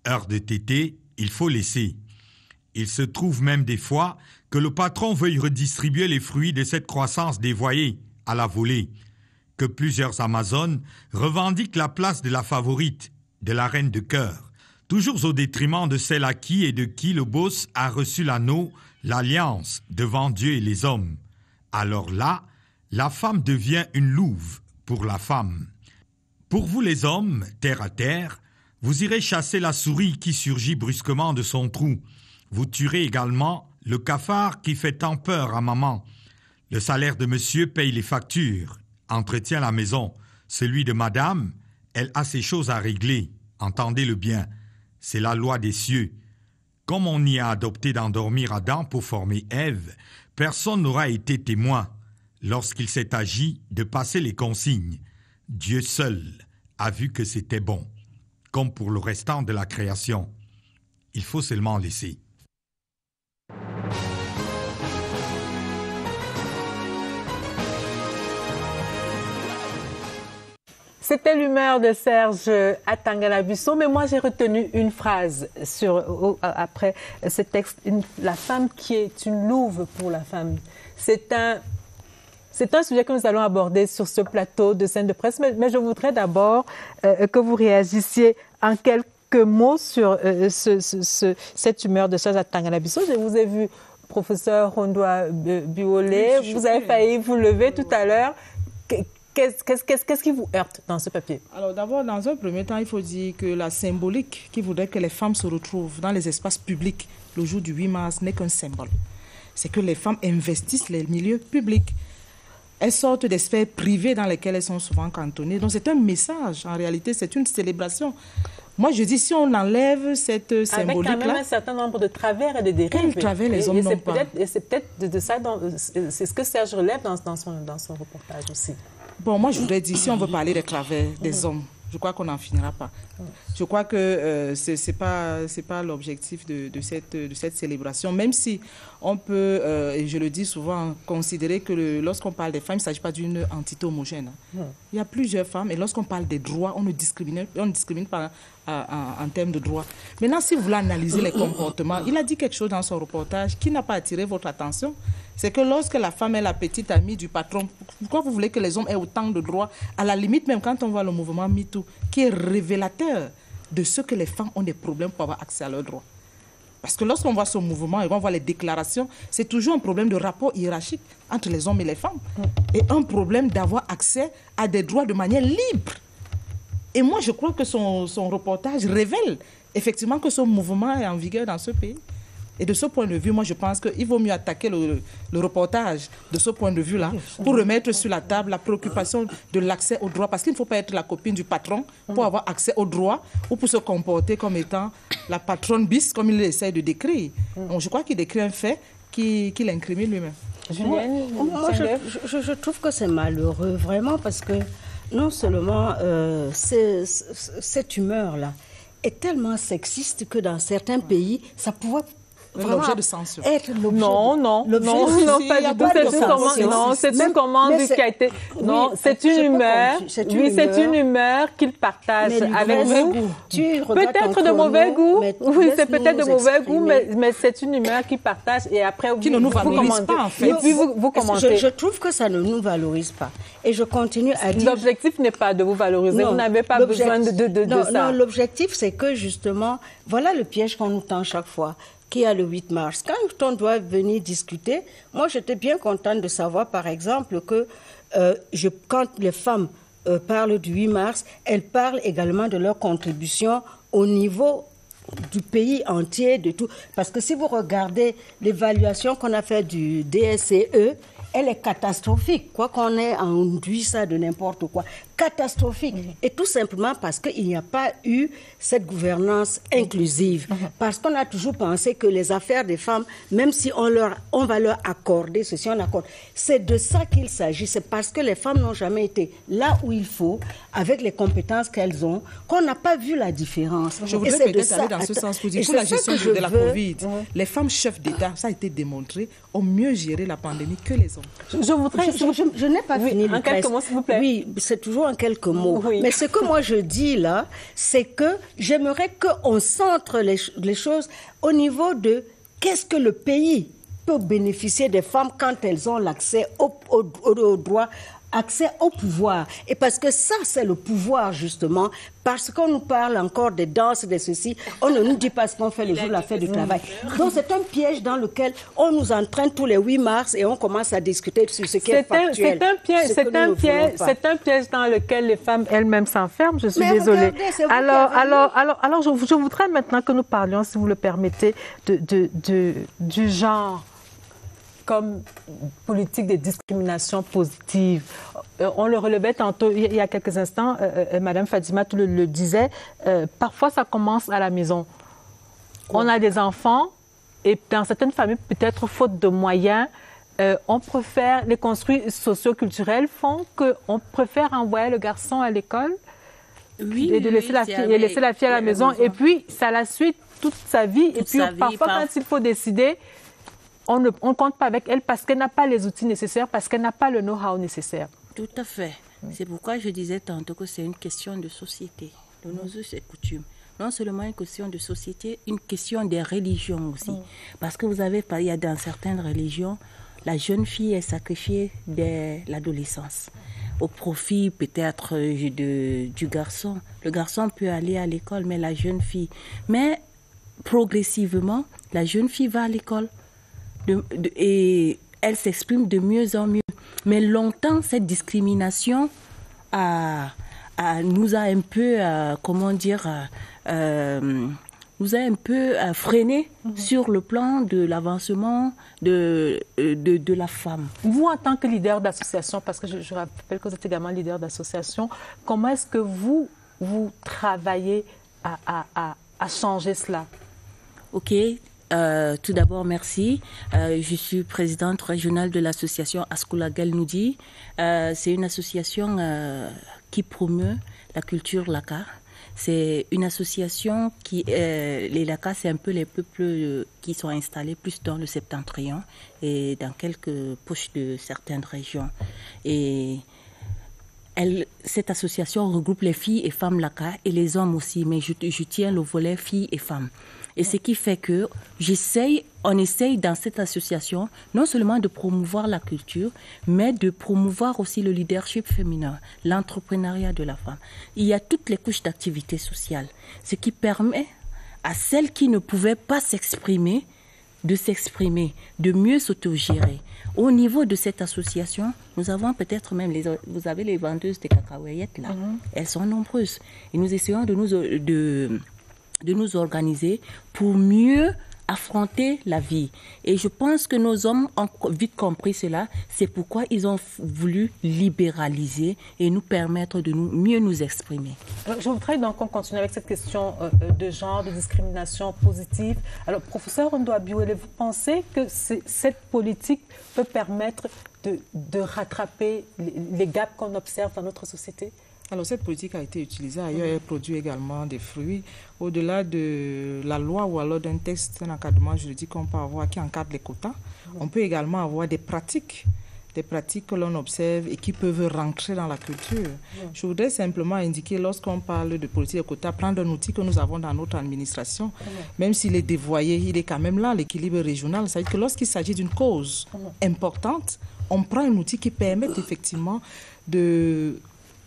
[SPEAKER 6] Heure de tétée, il faut laisser. Il se trouve même des fois que le patron veuille redistribuer les fruits de cette croissance dévoyée à la volée, que plusieurs Amazones revendiquent la place de la favorite, de la reine de cœur, toujours au détriment de celle à qui et de qui le boss a reçu l'anneau, l'alliance devant Dieu et les hommes. Alors là, la femme devient une louve pour la femme. Pour vous les hommes, terre à terre, vous irez chasser la souris qui surgit brusquement de son trou. Vous tuerez également le cafard qui fait tant peur à maman. Le salaire de monsieur paye les factures, entretient la maison. Celui de madame, elle a ses choses à régler. Entendez-le bien, c'est la loi des cieux. Comme on y a adopté d'endormir Adam pour former Ève, personne n'aura été témoin lorsqu'il s'est agi de passer les consignes. Dieu seul a vu que c'était bon, comme pour le restant de la création. Il faut seulement laisser.
[SPEAKER 13] C'était l'humeur de Serge Atangana-Busso, mais moi j'ai retenu une phrase après ce texte, la femme qui est une louve pour la femme. C'est un sujet que nous allons aborder sur ce plateau de scène de presse, mais je voudrais d'abord que vous réagissiez en quelques mots sur cette humeur de Serge Atangana-Busso. Je vous ai vu, professeur Rondoa Biolé, vous avez failli vous lever tout à l'heure. Qu'est-ce qui vous heurte dans ce papier?
[SPEAKER 20] Alors d'abord, dans un premier temps, il faut dire que la symbolique qui voudrait que les femmes se retrouvent dans les espaces publics le jour du 8 mars n'est qu'un symbole. C'est que les femmes investissent les milieux publics. Elles sortent des sphères privées dans lesquelles elles sont souvent cantonnées. Donc c'est un message, en réalité, c'est une célébration. Moi, je dis, si on enlève cette symbolique-là...
[SPEAKER 13] Avec quand même un certain nombre de travers et de dérives.
[SPEAKER 20] Quels travers les hommes n'ont pas?
[SPEAKER 13] Et c'est peut-être de ça, c'est ce que Serge relève dans son reportage aussi.
[SPEAKER 20] Bon, moi, je voudrais dire, si on veut parler des travers des hommes, je crois qu'on n'en finira pas. Je crois que ce n'est pas l'objectif de cette célébration, même si on peut, et je le dis souvent, considérer que lorsqu'on parle des femmes, il ne s'agit pas d'une entité homogène. Il y a plusieurs femmes, et lorsqu'on parle des droits, on ne discrimine pas en termes de droits. Maintenant, si vous voulez analyser les comportements, il a dit quelque chose dans son reportage qui n'a pas attiré votre attention. C'est que lorsque la femme est la petite amie du patron, pourquoi vous voulez que les hommes aient autant de droits? À la limite, même quand on voit le mouvement MeToo, qui est révélateur de ce que les femmes ont des problèmes pour avoir accès à leurs droits. Parce que lorsqu'on voit ce mouvement et qu'on voit les déclarations, c'est toujours un problème de rapport hiérarchique entre les hommes et les femmes. Et un problème d'avoir accès à des droits de manière libre. Et moi, je crois que son reportage révèle effectivement que ce mouvement est en vigueur dans ce pays. Et de ce point de vue, moi, je pense qu'il vaut mieux attaquer le reportage de ce point de vue-là pour remettre sur la table la préoccupation de l'accès au droit. Parce qu'il ne faut pas être la copine du patron pour avoir accès au droit ou pour se comporter comme étant la patronne bis, comme il essaie de décrire. Donc, je crois qu'il décrit un fait qu'il incrimine lui-même.
[SPEAKER 21] Moi, je trouve que c'est malheureux, vraiment, parce que non seulement cette humeur-là est tellement sexiste que dans certains pays, ça pourrait
[SPEAKER 20] l'objet de censure.
[SPEAKER 13] Non, pas du tout. Non, c'est une commande qui a été. Non, c'est une humeur. Oui, c'est une humeur qu'il partage avec vous. Peut-être de mauvais goût. Oui, c'est peut-être de mauvais goût, mais c'est une humeur qu'il partage et après vous.
[SPEAKER 20] Qui ne nous valorise pas, en fait.
[SPEAKER 21] Et puis vous commentez. Je trouve que ça ne nous valorise pas. Et je continue à dire.
[SPEAKER 13] L'objectif n'est pas de vous valoriser. Vous n'avez pas besoin de ça.
[SPEAKER 21] Non, l'objectif, c'est que justement, voilà le piège qu'on nous tend chaque fois. Qui a le 8 mars. Quand on doit venir discuter, moi j'étais bien contente de savoir par exemple que quand les femmes parlent du 8 mars, elles parlent également de leur contribution au niveau du pays entier, de tout. Parce que si vous regardez l'évaluation qu'on a faite du DSCE, elle est catastrophique, quoi qu'on ait enduit ça de n'importe quoi. Catastrophique. Et tout simplement parce qu'il n'y a pas eu cette gouvernance inclusive. Parce qu'on a toujours pensé que les affaires des femmes, même si on va leur accorder ceci, on accorde. C'est de ça qu'il s'agit. C'est parce que les femmes n'ont jamais été là où il faut, avec les compétences qu'elles ont, qu'on n'a pas vu la différence.
[SPEAKER 20] Je voudrais peut-être aller dans ce sens pour dire, pour la gestion de la Covid, les femmes chefs d'État, ça a été démontré, ont mieux géré la pandémie que les hommes.
[SPEAKER 21] Je n'ai pas fini.
[SPEAKER 13] En quelques mots, s'il vous plaît.
[SPEAKER 21] Oui, c'est toujours en quelques mots. Oui. Mais ce que moi je dis là, c'est que j'aimerais qu'on centre les choses au niveau de qu'est-ce que le pays peut bénéficier des femmes quand elles ont l'accès au droit, accès au pouvoir. Et parce que ça, c'est le pouvoir, justement, parce qu'on nous parle encore des danses, de ceci, on ne nous dit pas ce qu'on fait le jour de la fête du travail. Donc c'est un piège dans lequel on nous entraîne tous les 8 mars et on commence à discuter sur ce qui est factuel.
[SPEAKER 13] C'est un piège dans lequel les femmes elles-mêmes s'enferment, je suis désolée. Alors je voudrais maintenant que nous parlions, si vous le permettez, du genre comme politique de discrimination positive. On le relevait tantôt, il y a quelques instants, Madame Fadima le disait, parfois ça commence à la maison. On a des enfants et dans certaines familles, peut-être faute de moyens, on préfère, les construits socioculturels font qu'on préfère envoyer le garçon à l'école et de laisser la fille à la maison. Et puis, ça la suit toute sa vie. Et puis, parfois, quand il faut décider, on ne compte pas avec elle parce qu'elle n'a pas les outils nécessaires, parce qu'elle n'a pas le know-how nécessaire.
[SPEAKER 2] Tout à fait. C'est pourquoi je disais tantôt que c'est une question de société, de nos us et coutumes. Non seulement une question de société, une question des religions aussi. Parce que vous avez, il y a dans certaines religions, la jeune fille est sacrifiée dès l'adolescence, au profit peut-être du garçon. Le garçon peut aller à l'école, mais la jeune fille... Mais progressivement, la jeune fille va à l'école. Et elle s'exprime de mieux en mieux. Mais longtemps, cette discrimination nous a un peu, nous a un peu freiné sur le plan de l'avancement de la femme.
[SPEAKER 13] Vous, en tant que leader d'association, parce que je rappelle que vous êtes également leader d'association, comment est-ce que vous travaillez à changer cela?
[SPEAKER 2] Ok. Tout d'abord, merci. Je suis présidente régionale de l'association Askoula Gelnoudi. C'est une association qui promeut la culture Laka. C'est une association qui... les Laka, c'est un peu les peuples qui sont installés plus dans le septentrion et dans quelques poches de certaines régions. Et cette association regroupe les filles et femmes Laka et les hommes aussi, mais je tiens le volet filles et femmes. Et ce qui fait que on essaye dans cette association non seulement de promouvoir la culture, mais de promouvoir aussi le leadership féminin, l'entrepreneuriat de la femme. Il y a toutes les couches d'activité sociale, ce qui permet à celles qui ne pouvaient pas s'exprimer, de mieux s'autogérer. Au niveau de cette association, nous avons peut-être même, vous avez les vendeuses de cacahuètes là, elles sont nombreuses. Et nous essayons de nous organiser pour mieux affronter la vie. Et je pense que nos hommes ont vite compris cela. C'est pourquoi ils ont voulu libéraliser et nous permettre de mieux nous exprimer.
[SPEAKER 13] Alors, je voudrais donc qu'on continue avec cette question de genre, de discrimination positive. Alors, professeur Ndoabiwele, vous pensez que cette politique peut permettre de rattraper les gaps qu'on observe dans notre société?
[SPEAKER 20] Alors, cette politique a été utilisée ailleurs, elle produit également des fruits. Au-delà de la loi ou alors d'un texte, un encadrement juridique qu'on peut avoir qui encadre les quotas, on peut également avoir des pratiques que l'on observe et qui peuvent rentrer dans la culture. Je voudrais simplement indiquer, lorsqu'on parle de politique de quotas, prendre un outil que nous avons dans notre administration, même s'il est dévoyé, il est quand même là, l'équilibre régional. C'est-à-dire que lorsqu'il s'agit d'une cause importante, on prend un outil qui permet effectivement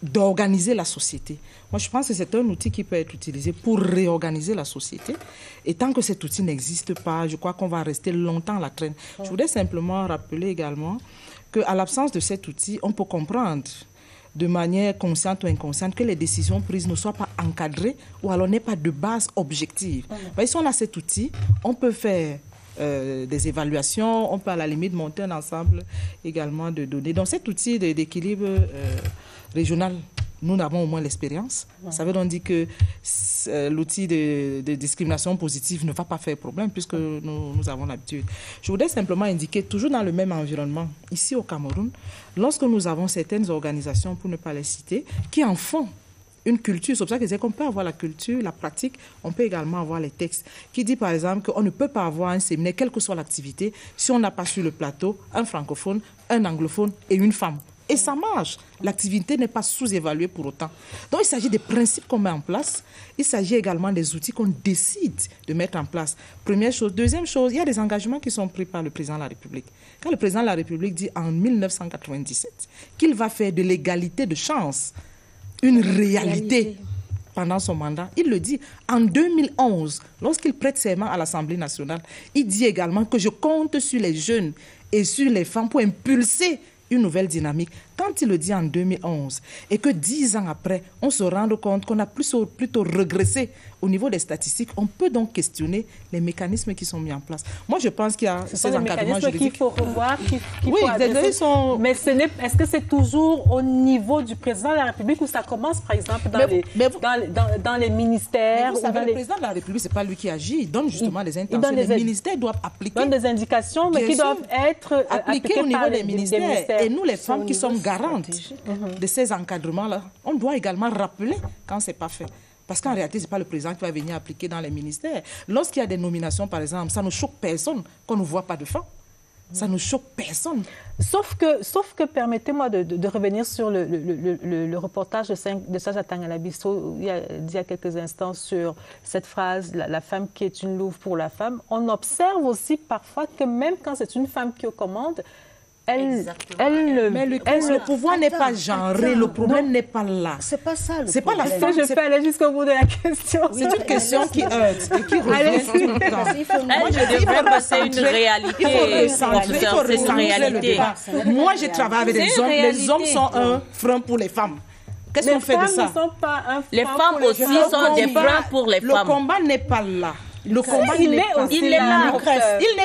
[SPEAKER 20] d'organiser la société. Moi, je pense que c'est un outil qui peut être utilisé pour réorganiser la société. Et tant que cet outil n'existe pas, je crois qu'on va rester longtemps à la traîne. Je voudrais simplement rappeler également qu'à l'absence de cet outil, on peut comprendre de manière consciente ou inconsciente que les décisions prises ne soient pas encadrées ou alors n'aient pas de base objective. Si on a cet outil, on peut faire des évaluations, on peut à la limite monter un ensemble également de données. Donc cet outil d'équilibre régional, nous avons au moins l'expérience. Ça veut donc dire que l'outil de discrimination positive ne va pas faire problème puisque nous avons l'habitude. Je voudrais simplement indiquer, toujours dans le même environnement, ici au Cameroun, lorsque nous avons certaines organisations, pour ne pas les citer, qui en font une culture, c'est pour ça que je disais qu'on peut avoir la culture, la pratique, on peut également avoir les textes, qui dit par exemple qu'on ne peut pas avoir un séminaire, quelle que soit l'activité, si on n'a pas sur le plateau un francophone, un anglophone et une femme. Et ça marche. L'activité n'est pas sous-évaluée pour autant. Donc, il s'agit des principes qu'on met en place. Il s'agit également des outils qu'on décide de mettre en place. Première chose. Deuxième chose, il y a des engagements qui sont pris par le président de la République. Quand le président de la République dit en 1997 qu'il va faire de l'égalité de chance une réalité pendant son mandat, il le dit. En 2011, lorsqu'il prête serment à l'Assemblée nationale, il dit également que je compte sur les jeunes et sur les femmes pour impulser une nouvelle dynamique. Quand il le dit en 2011 et que 10 ans après, on se rend compte qu'on a plutôt régressé au niveau des statistiques, on peut donc questionner les mécanismes qui sont mis en place. Moi, je pense qu'il y a ces encadrements juridiques
[SPEAKER 13] qu'il faut revoir,
[SPEAKER 20] oui, sont...
[SPEAKER 13] Mais est-ce que c'est toujours au niveau du président de la République ou ça commence, par exemple, dans les ministères?
[SPEAKER 20] Vous savez, le président de la République, ce n'est pas lui qui agit. Il donne justement des intentions. Les ministères doivent appliquer.
[SPEAKER 13] Il donne des indications, mais qui doivent être
[SPEAKER 20] appliquées au niveau des ministères. Et nous, les femmes qui sommes garantes de ces encadrements-là, on doit également rappeler quand ce n'est pas fait. Parce qu'en réalité, ce n'est pas le président qui va venir appliquer dans les ministères. Lorsqu'il y a des nominations, par exemple, ça ne choque personne qu'on ne voit pas de femmes. Ça ne choque personne.
[SPEAKER 13] Sauf que permettez-moi de revenir sur le reportage de Saja Tangalabiso il y a quelques instants sur cette phrase, la femme qui est une louve pour la femme. On observe aussi parfois que même quand c'est une femme qui commande,
[SPEAKER 20] le pouvoir n'est pas genré, le problème n'est pas là.
[SPEAKER 21] C'est pas ça.
[SPEAKER 20] C'est pas la femme.
[SPEAKER 13] Je peux aller jusqu'au bout de la question.
[SPEAKER 20] C'est une question qui heurte et qui revient tout le temps.
[SPEAKER 2] Moi, je devrais passer une réalité.
[SPEAKER 20] C'est une réalité. Moi, je travaille avec des hommes. Les hommes sont un frein pour les femmes. Qu'est-ce qu'on fait de ça?
[SPEAKER 2] Les femmes aussi sont des freins pour les femmes.
[SPEAKER 20] Le combat n'est pas là. Le combat, il n'est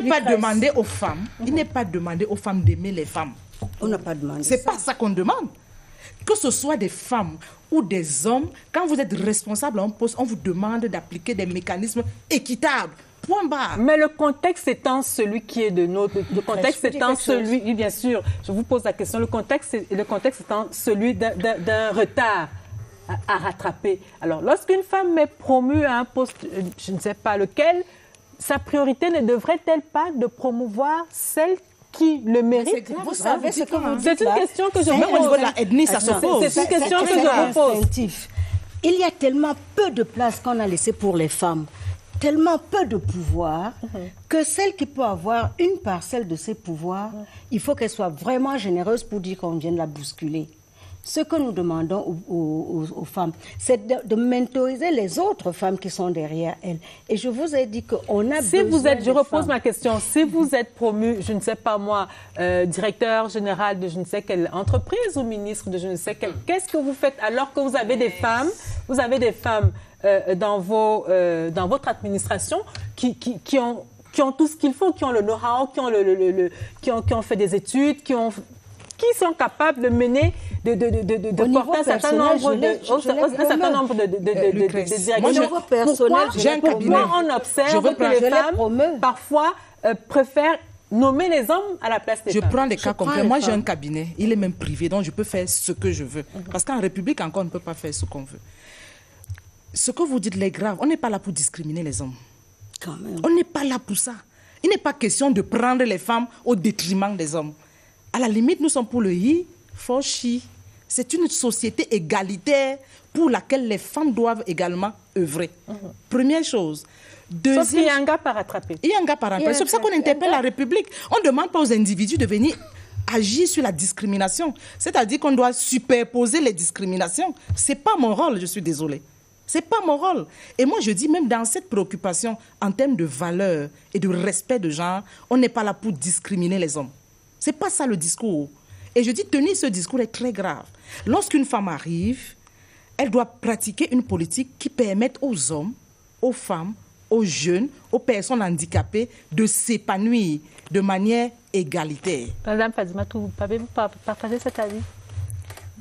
[SPEAKER 20] pas demandé aux femmes. Il n'est pas demandé aux femmes d'aimer les femmes.
[SPEAKER 21] On n'a pas demandé.
[SPEAKER 20] C'est pas ça qu'on demande. Que ce soit des femmes ou des hommes, quand vous êtes responsable à un poste, on vous demande d'appliquer des mécanismes équitables. Point barre.
[SPEAKER 13] Mais le contexte étant celui qui est de notre... Le contexte étant celui... Oui, bien sûr, je vous pose la question. Le contexte étant celui d'un retard à rattraper. Alors, lorsqu'une femme est promue à un poste, je ne sais pas lequel, sa priorité ne devrait-elle pas de promouvoir celle qui le mérite?
[SPEAKER 21] Vous savez ce que vous dites.
[SPEAKER 13] C'est une question que je vous pose.
[SPEAKER 20] Au niveau de la ethnie, ça se pose.
[SPEAKER 13] C'est une question que je vous pose.
[SPEAKER 21] Il y a tellement peu de place qu'on a laissé pour les femmes, tellement peu de pouvoir, que celle qui peut avoir une parcelle de ces pouvoirs, il faut qu'elle soit vraiment généreuse pour dire qu'on vient de la bousculer. Ce que nous demandons aux femmes, c'est de mentoriser les autres femmes qui sont derrière elles. Et je vous ai dit qu'on a besoin
[SPEAKER 13] je repose ma question. Si vous êtes promu, je ne sais pas moi, directeur général de je ne sais quelle entreprise ou ministre de je ne sais quelle, qu'est-ce que vous faites alors que vous avez des femmes, dans votre administration qui qui ont tout ce qu'il faut, qui ont le know-how, qui ont fait des études, qui sont capables de mener, de porter un certain nombre de directions. Pourquoi on observe que les femmes, parfois, préfèrent nommer les hommes à la place des femmes?
[SPEAKER 20] Je prends des cas concrets. Moi, j'ai un cabinet. Il est même privé, donc je peux faire ce que je veux. Parce qu'en République, encore, on ne peut pas faire ce qu'on veut. Ce que vous dites, les graves, on n'est pas là pour discriminer les hommes.
[SPEAKER 21] Quand même.
[SPEAKER 20] On n'est pas là pour ça. Il n'est pas question de prendre les femmes au détriment des hommes. À la limite, nous sommes pour le he for she. C'est une société égalitaire pour laquelle les femmes doivent également œuvrer. Première chose.
[SPEAKER 13] Deuxième... Sauf qu'il y a un gars par rattraper.
[SPEAKER 20] Il y a un gars par rattraper. C'est pour ça qu'on interpelle la République. On ne demande pas aux individus de venir agir sur la discrimination. C'est-à-dire qu'on doit superposer les discriminations. Ce n'est pas mon rôle, je suis désolée. Ce n'est pas mon rôle. Et moi, je dis même dans cette préoccupation, en termes de valeur et de respect de genre, on n'est pas là pour discriminer les hommes. Ce n'est pas ça le discours. Et je dis, tenir ce discours est très grave. Lorsqu'une femme arrive, elle doit pratiquer une politique qui permette aux hommes, aux femmes, aux jeunes, aux personnes handicapées de s'épanouir de manière égalitaire.
[SPEAKER 13] Madame Fadimatou, pouvez-vous partager cet avis?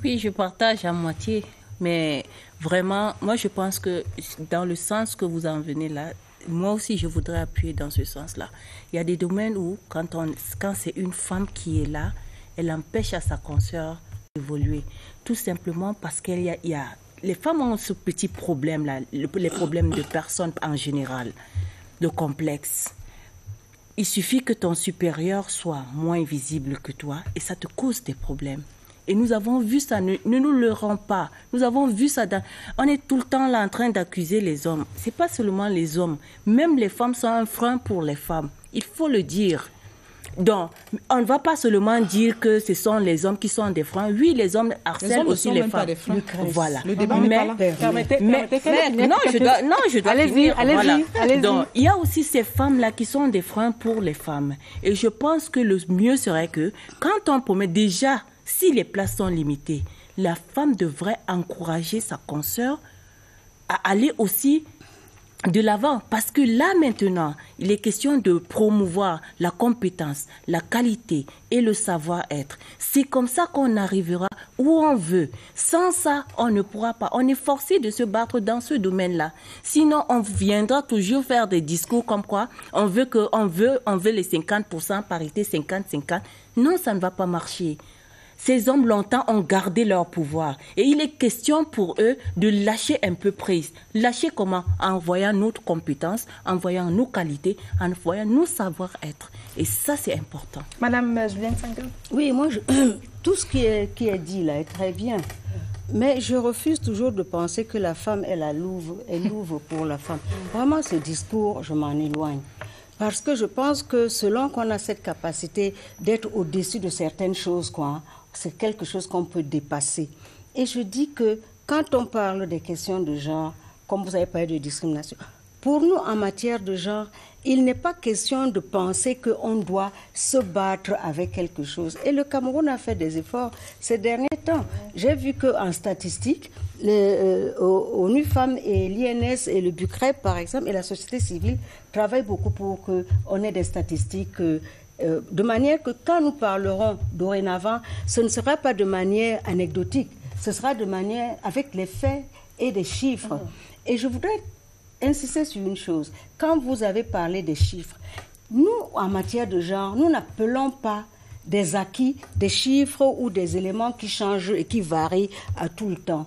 [SPEAKER 2] Oui, je partage à moitié. Mais vraiment, moi je pense que dans le sens que vous en venez là, moi aussi je voudrais appuyer dans ce sens-là. Il y a des domaines où quand c'est une femme qui est là, elle empêche à sa consoeur d'évoluer. Tout simplement parce qu'il y a les femmes ont ce petit problème-là, les problèmes de personnes en général, de complexes. Il suffit que ton supérieur soit moins visible que toi et ça te cause des problèmes. Et nous avons vu ça, ne nous leurrons pas. Nous avons vu ça. On est tout le temps là en train d'accuser les hommes. Ce n'est pas seulement les hommes. Même les femmes sont un frein pour les femmes. Il faut le dire. Donc, on ne va pas seulement dire que ce sont les hommes qui sont des freins. Oui, les hommes harcèlent aussi les femmes. Voilà.
[SPEAKER 20] Le débat n'est pas là.
[SPEAKER 2] Je dois
[SPEAKER 13] allez-y.
[SPEAKER 2] Donc, il y a aussi ces femmes-là qui sont des freins pour les femmes. Et je pense que le mieux serait que, quand on promet déjà, si les places sont limitées, la femme devrait encourager sa consoeur à aller aussi de l'avant. Parce que là, maintenant, il est question de promouvoir la compétence, la qualité et le savoir-être. C'est comme ça qu'on arrivera où on veut. Sans ça, on ne pourra pas. On est forcé de se battre dans ce domaine-là. Sinon, on viendra toujours faire des discours comme quoi on veut les 50%, parité 50-50. Non, ça ne va pas marcher. Ces hommes, longtemps, ont gardé leur pouvoir. Et il est question pour eux de lâcher un peu prise. Lâcher comment? En voyant notre compétence, en voyant nos qualités, en voyant nos savoir-être. Et ça, c'est important.
[SPEAKER 13] Madame Julienne Sangal.
[SPEAKER 21] Oui, moi, tout ce qui est dit là est très bien. Mais je refuse toujours de penser que la femme est louve pour la femme. Vraiment, ce discours, je m'en éloigne. Parce que je pense que selon qu'on a cette capacité d'être au-dessus de certaines choses, c'est quelque chose qu'on peut dépasser. Et je dis que quand on parle des questions de genre, comme vous avez parlé de discrimination, pour nous, en matière de genre, il n'est pas question de penser qu'on doit se battre avec quelque chose. Et le Cameroun a fait des efforts ces derniers temps. J'ai vu qu'en statistique, ONU Femmes et l'INS et le BUCREP, par exemple, et la société civile travaillent beaucoup pour qu'on ait des statistiques de manière que quand nous parlerons dorénavant, ce ne sera pas de manière anecdotique, ce sera de manière avec les faits et des chiffres. Et je voudrais insister sur une chose. Quand vous avez parlé des chiffres, nous, en matière de genre, nous n'appelons pas des acquis, des chiffres ou des éléments qui changent et qui varient à tout le temps.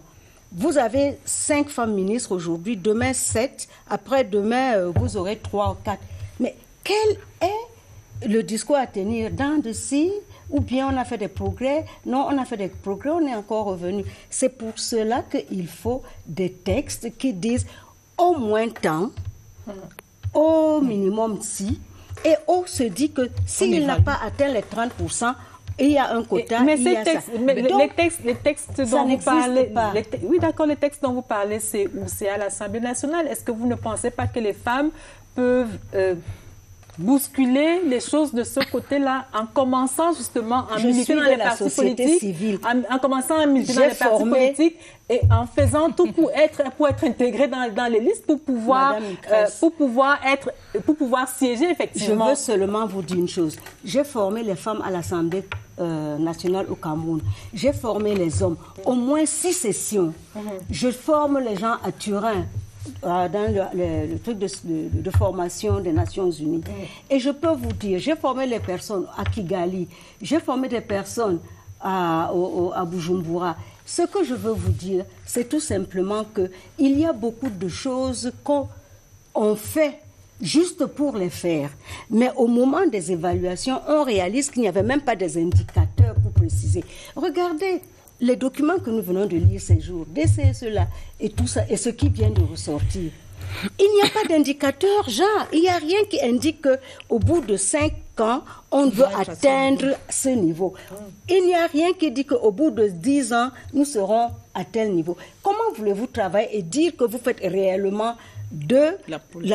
[SPEAKER 21] Vous avez 5 femmes ministres aujourd'hui, demain 7, après-demain vous aurez 3 ou 4. Mais quel est le discours à tenir dans de si, ou bien on a fait des progrès? Non, on a fait des progrès, on est encore revenu. C'est pour cela qu'il faut des textes qui disent au moins tant, au minimum si, et on se dit que s'il n'a pas atteint les 30%, il y a un quota,
[SPEAKER 13] mais
[SPEAKER 21] il y a ça.
[SPEAKER 13] Les textes dont vous parlez, oui d'accord, les textes dont vous parlez, c'est à l'Assemblée nationale. Est-ce que vous ne pensez pas que les femmes peuvent bousculer les choses de ce côté-là en commençant justement à militer dans les partis politiques, en commençant à militer dans les partis politiques et en faisant tout pour être intégré dans les listes pour pouvoir siéger effectivement.
[SPEAKER 21] Je veux seulement vous dire une chose. J'ai formé les femmes à l'Assemblée nationale au Cameroun. J'ai formé les hommes. Au moins 6 sessions. Je forme les gens à Turin. Dans le truc de formation des Nations Unies. Et je peux vous dire, j'ai formé les personnes à Kigali, j'ai formé des personnes à Bujumbura. Ce que je veux vous dire, c'est tout simplement qu'il y a beaucoup de choses qu'on fait juste pour les faire. Mais au moment des évaluations, on réalise qu'il n'y avait même pas des indicateurs pour préciser. Regardez les documents que nous venons de lire ces jours, DCSE-là, et tout ça, et ce qui vient de ressortir. Il n'y a pas d'indicateur, genre, il n'y a rien qui indique qu'au bout de 5 ans, on veut atteindre ce niveau. Il n'y a rien qui dit qu'au bout de 10 ans, nous serons à tel niveau. Comment voulez-vous travailler et dire que vous faites réellement de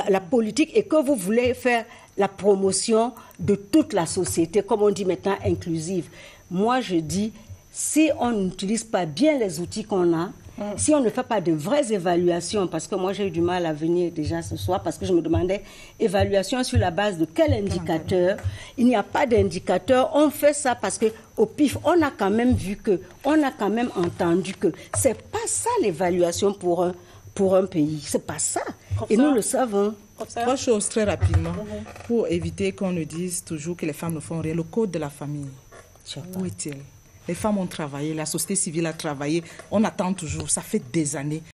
[SPEAKER 21] la politique et que vous voulez faire la promotion de toute la société, comme on dit maintenant, inclusive? Moi, je dis, si on n'utilise pas bien les outils qu'on a, si on ne fait pas de vraies évaluations, parce que moi j'ai eu du mal à venir déjà ce soir, parce que je me demandais, évaluation sur la base de quel indicateur? Il n'y a pas d'indicateur, on fait ça parce qu'au pif, on a quand même vu on a quand même entendu que c'est pas ça l'évaluation pour un pays, c'est pas ça. Et nous le savons.
[SPEAKER 20] 3 choses très rapidement, pour éviter qu'on ne dise toujours que les femmes ne font rien. Le code de la famille, où est-il? Les femmes ont travaillé, la société civile a travaillé, on attend toujours, ça fait des années.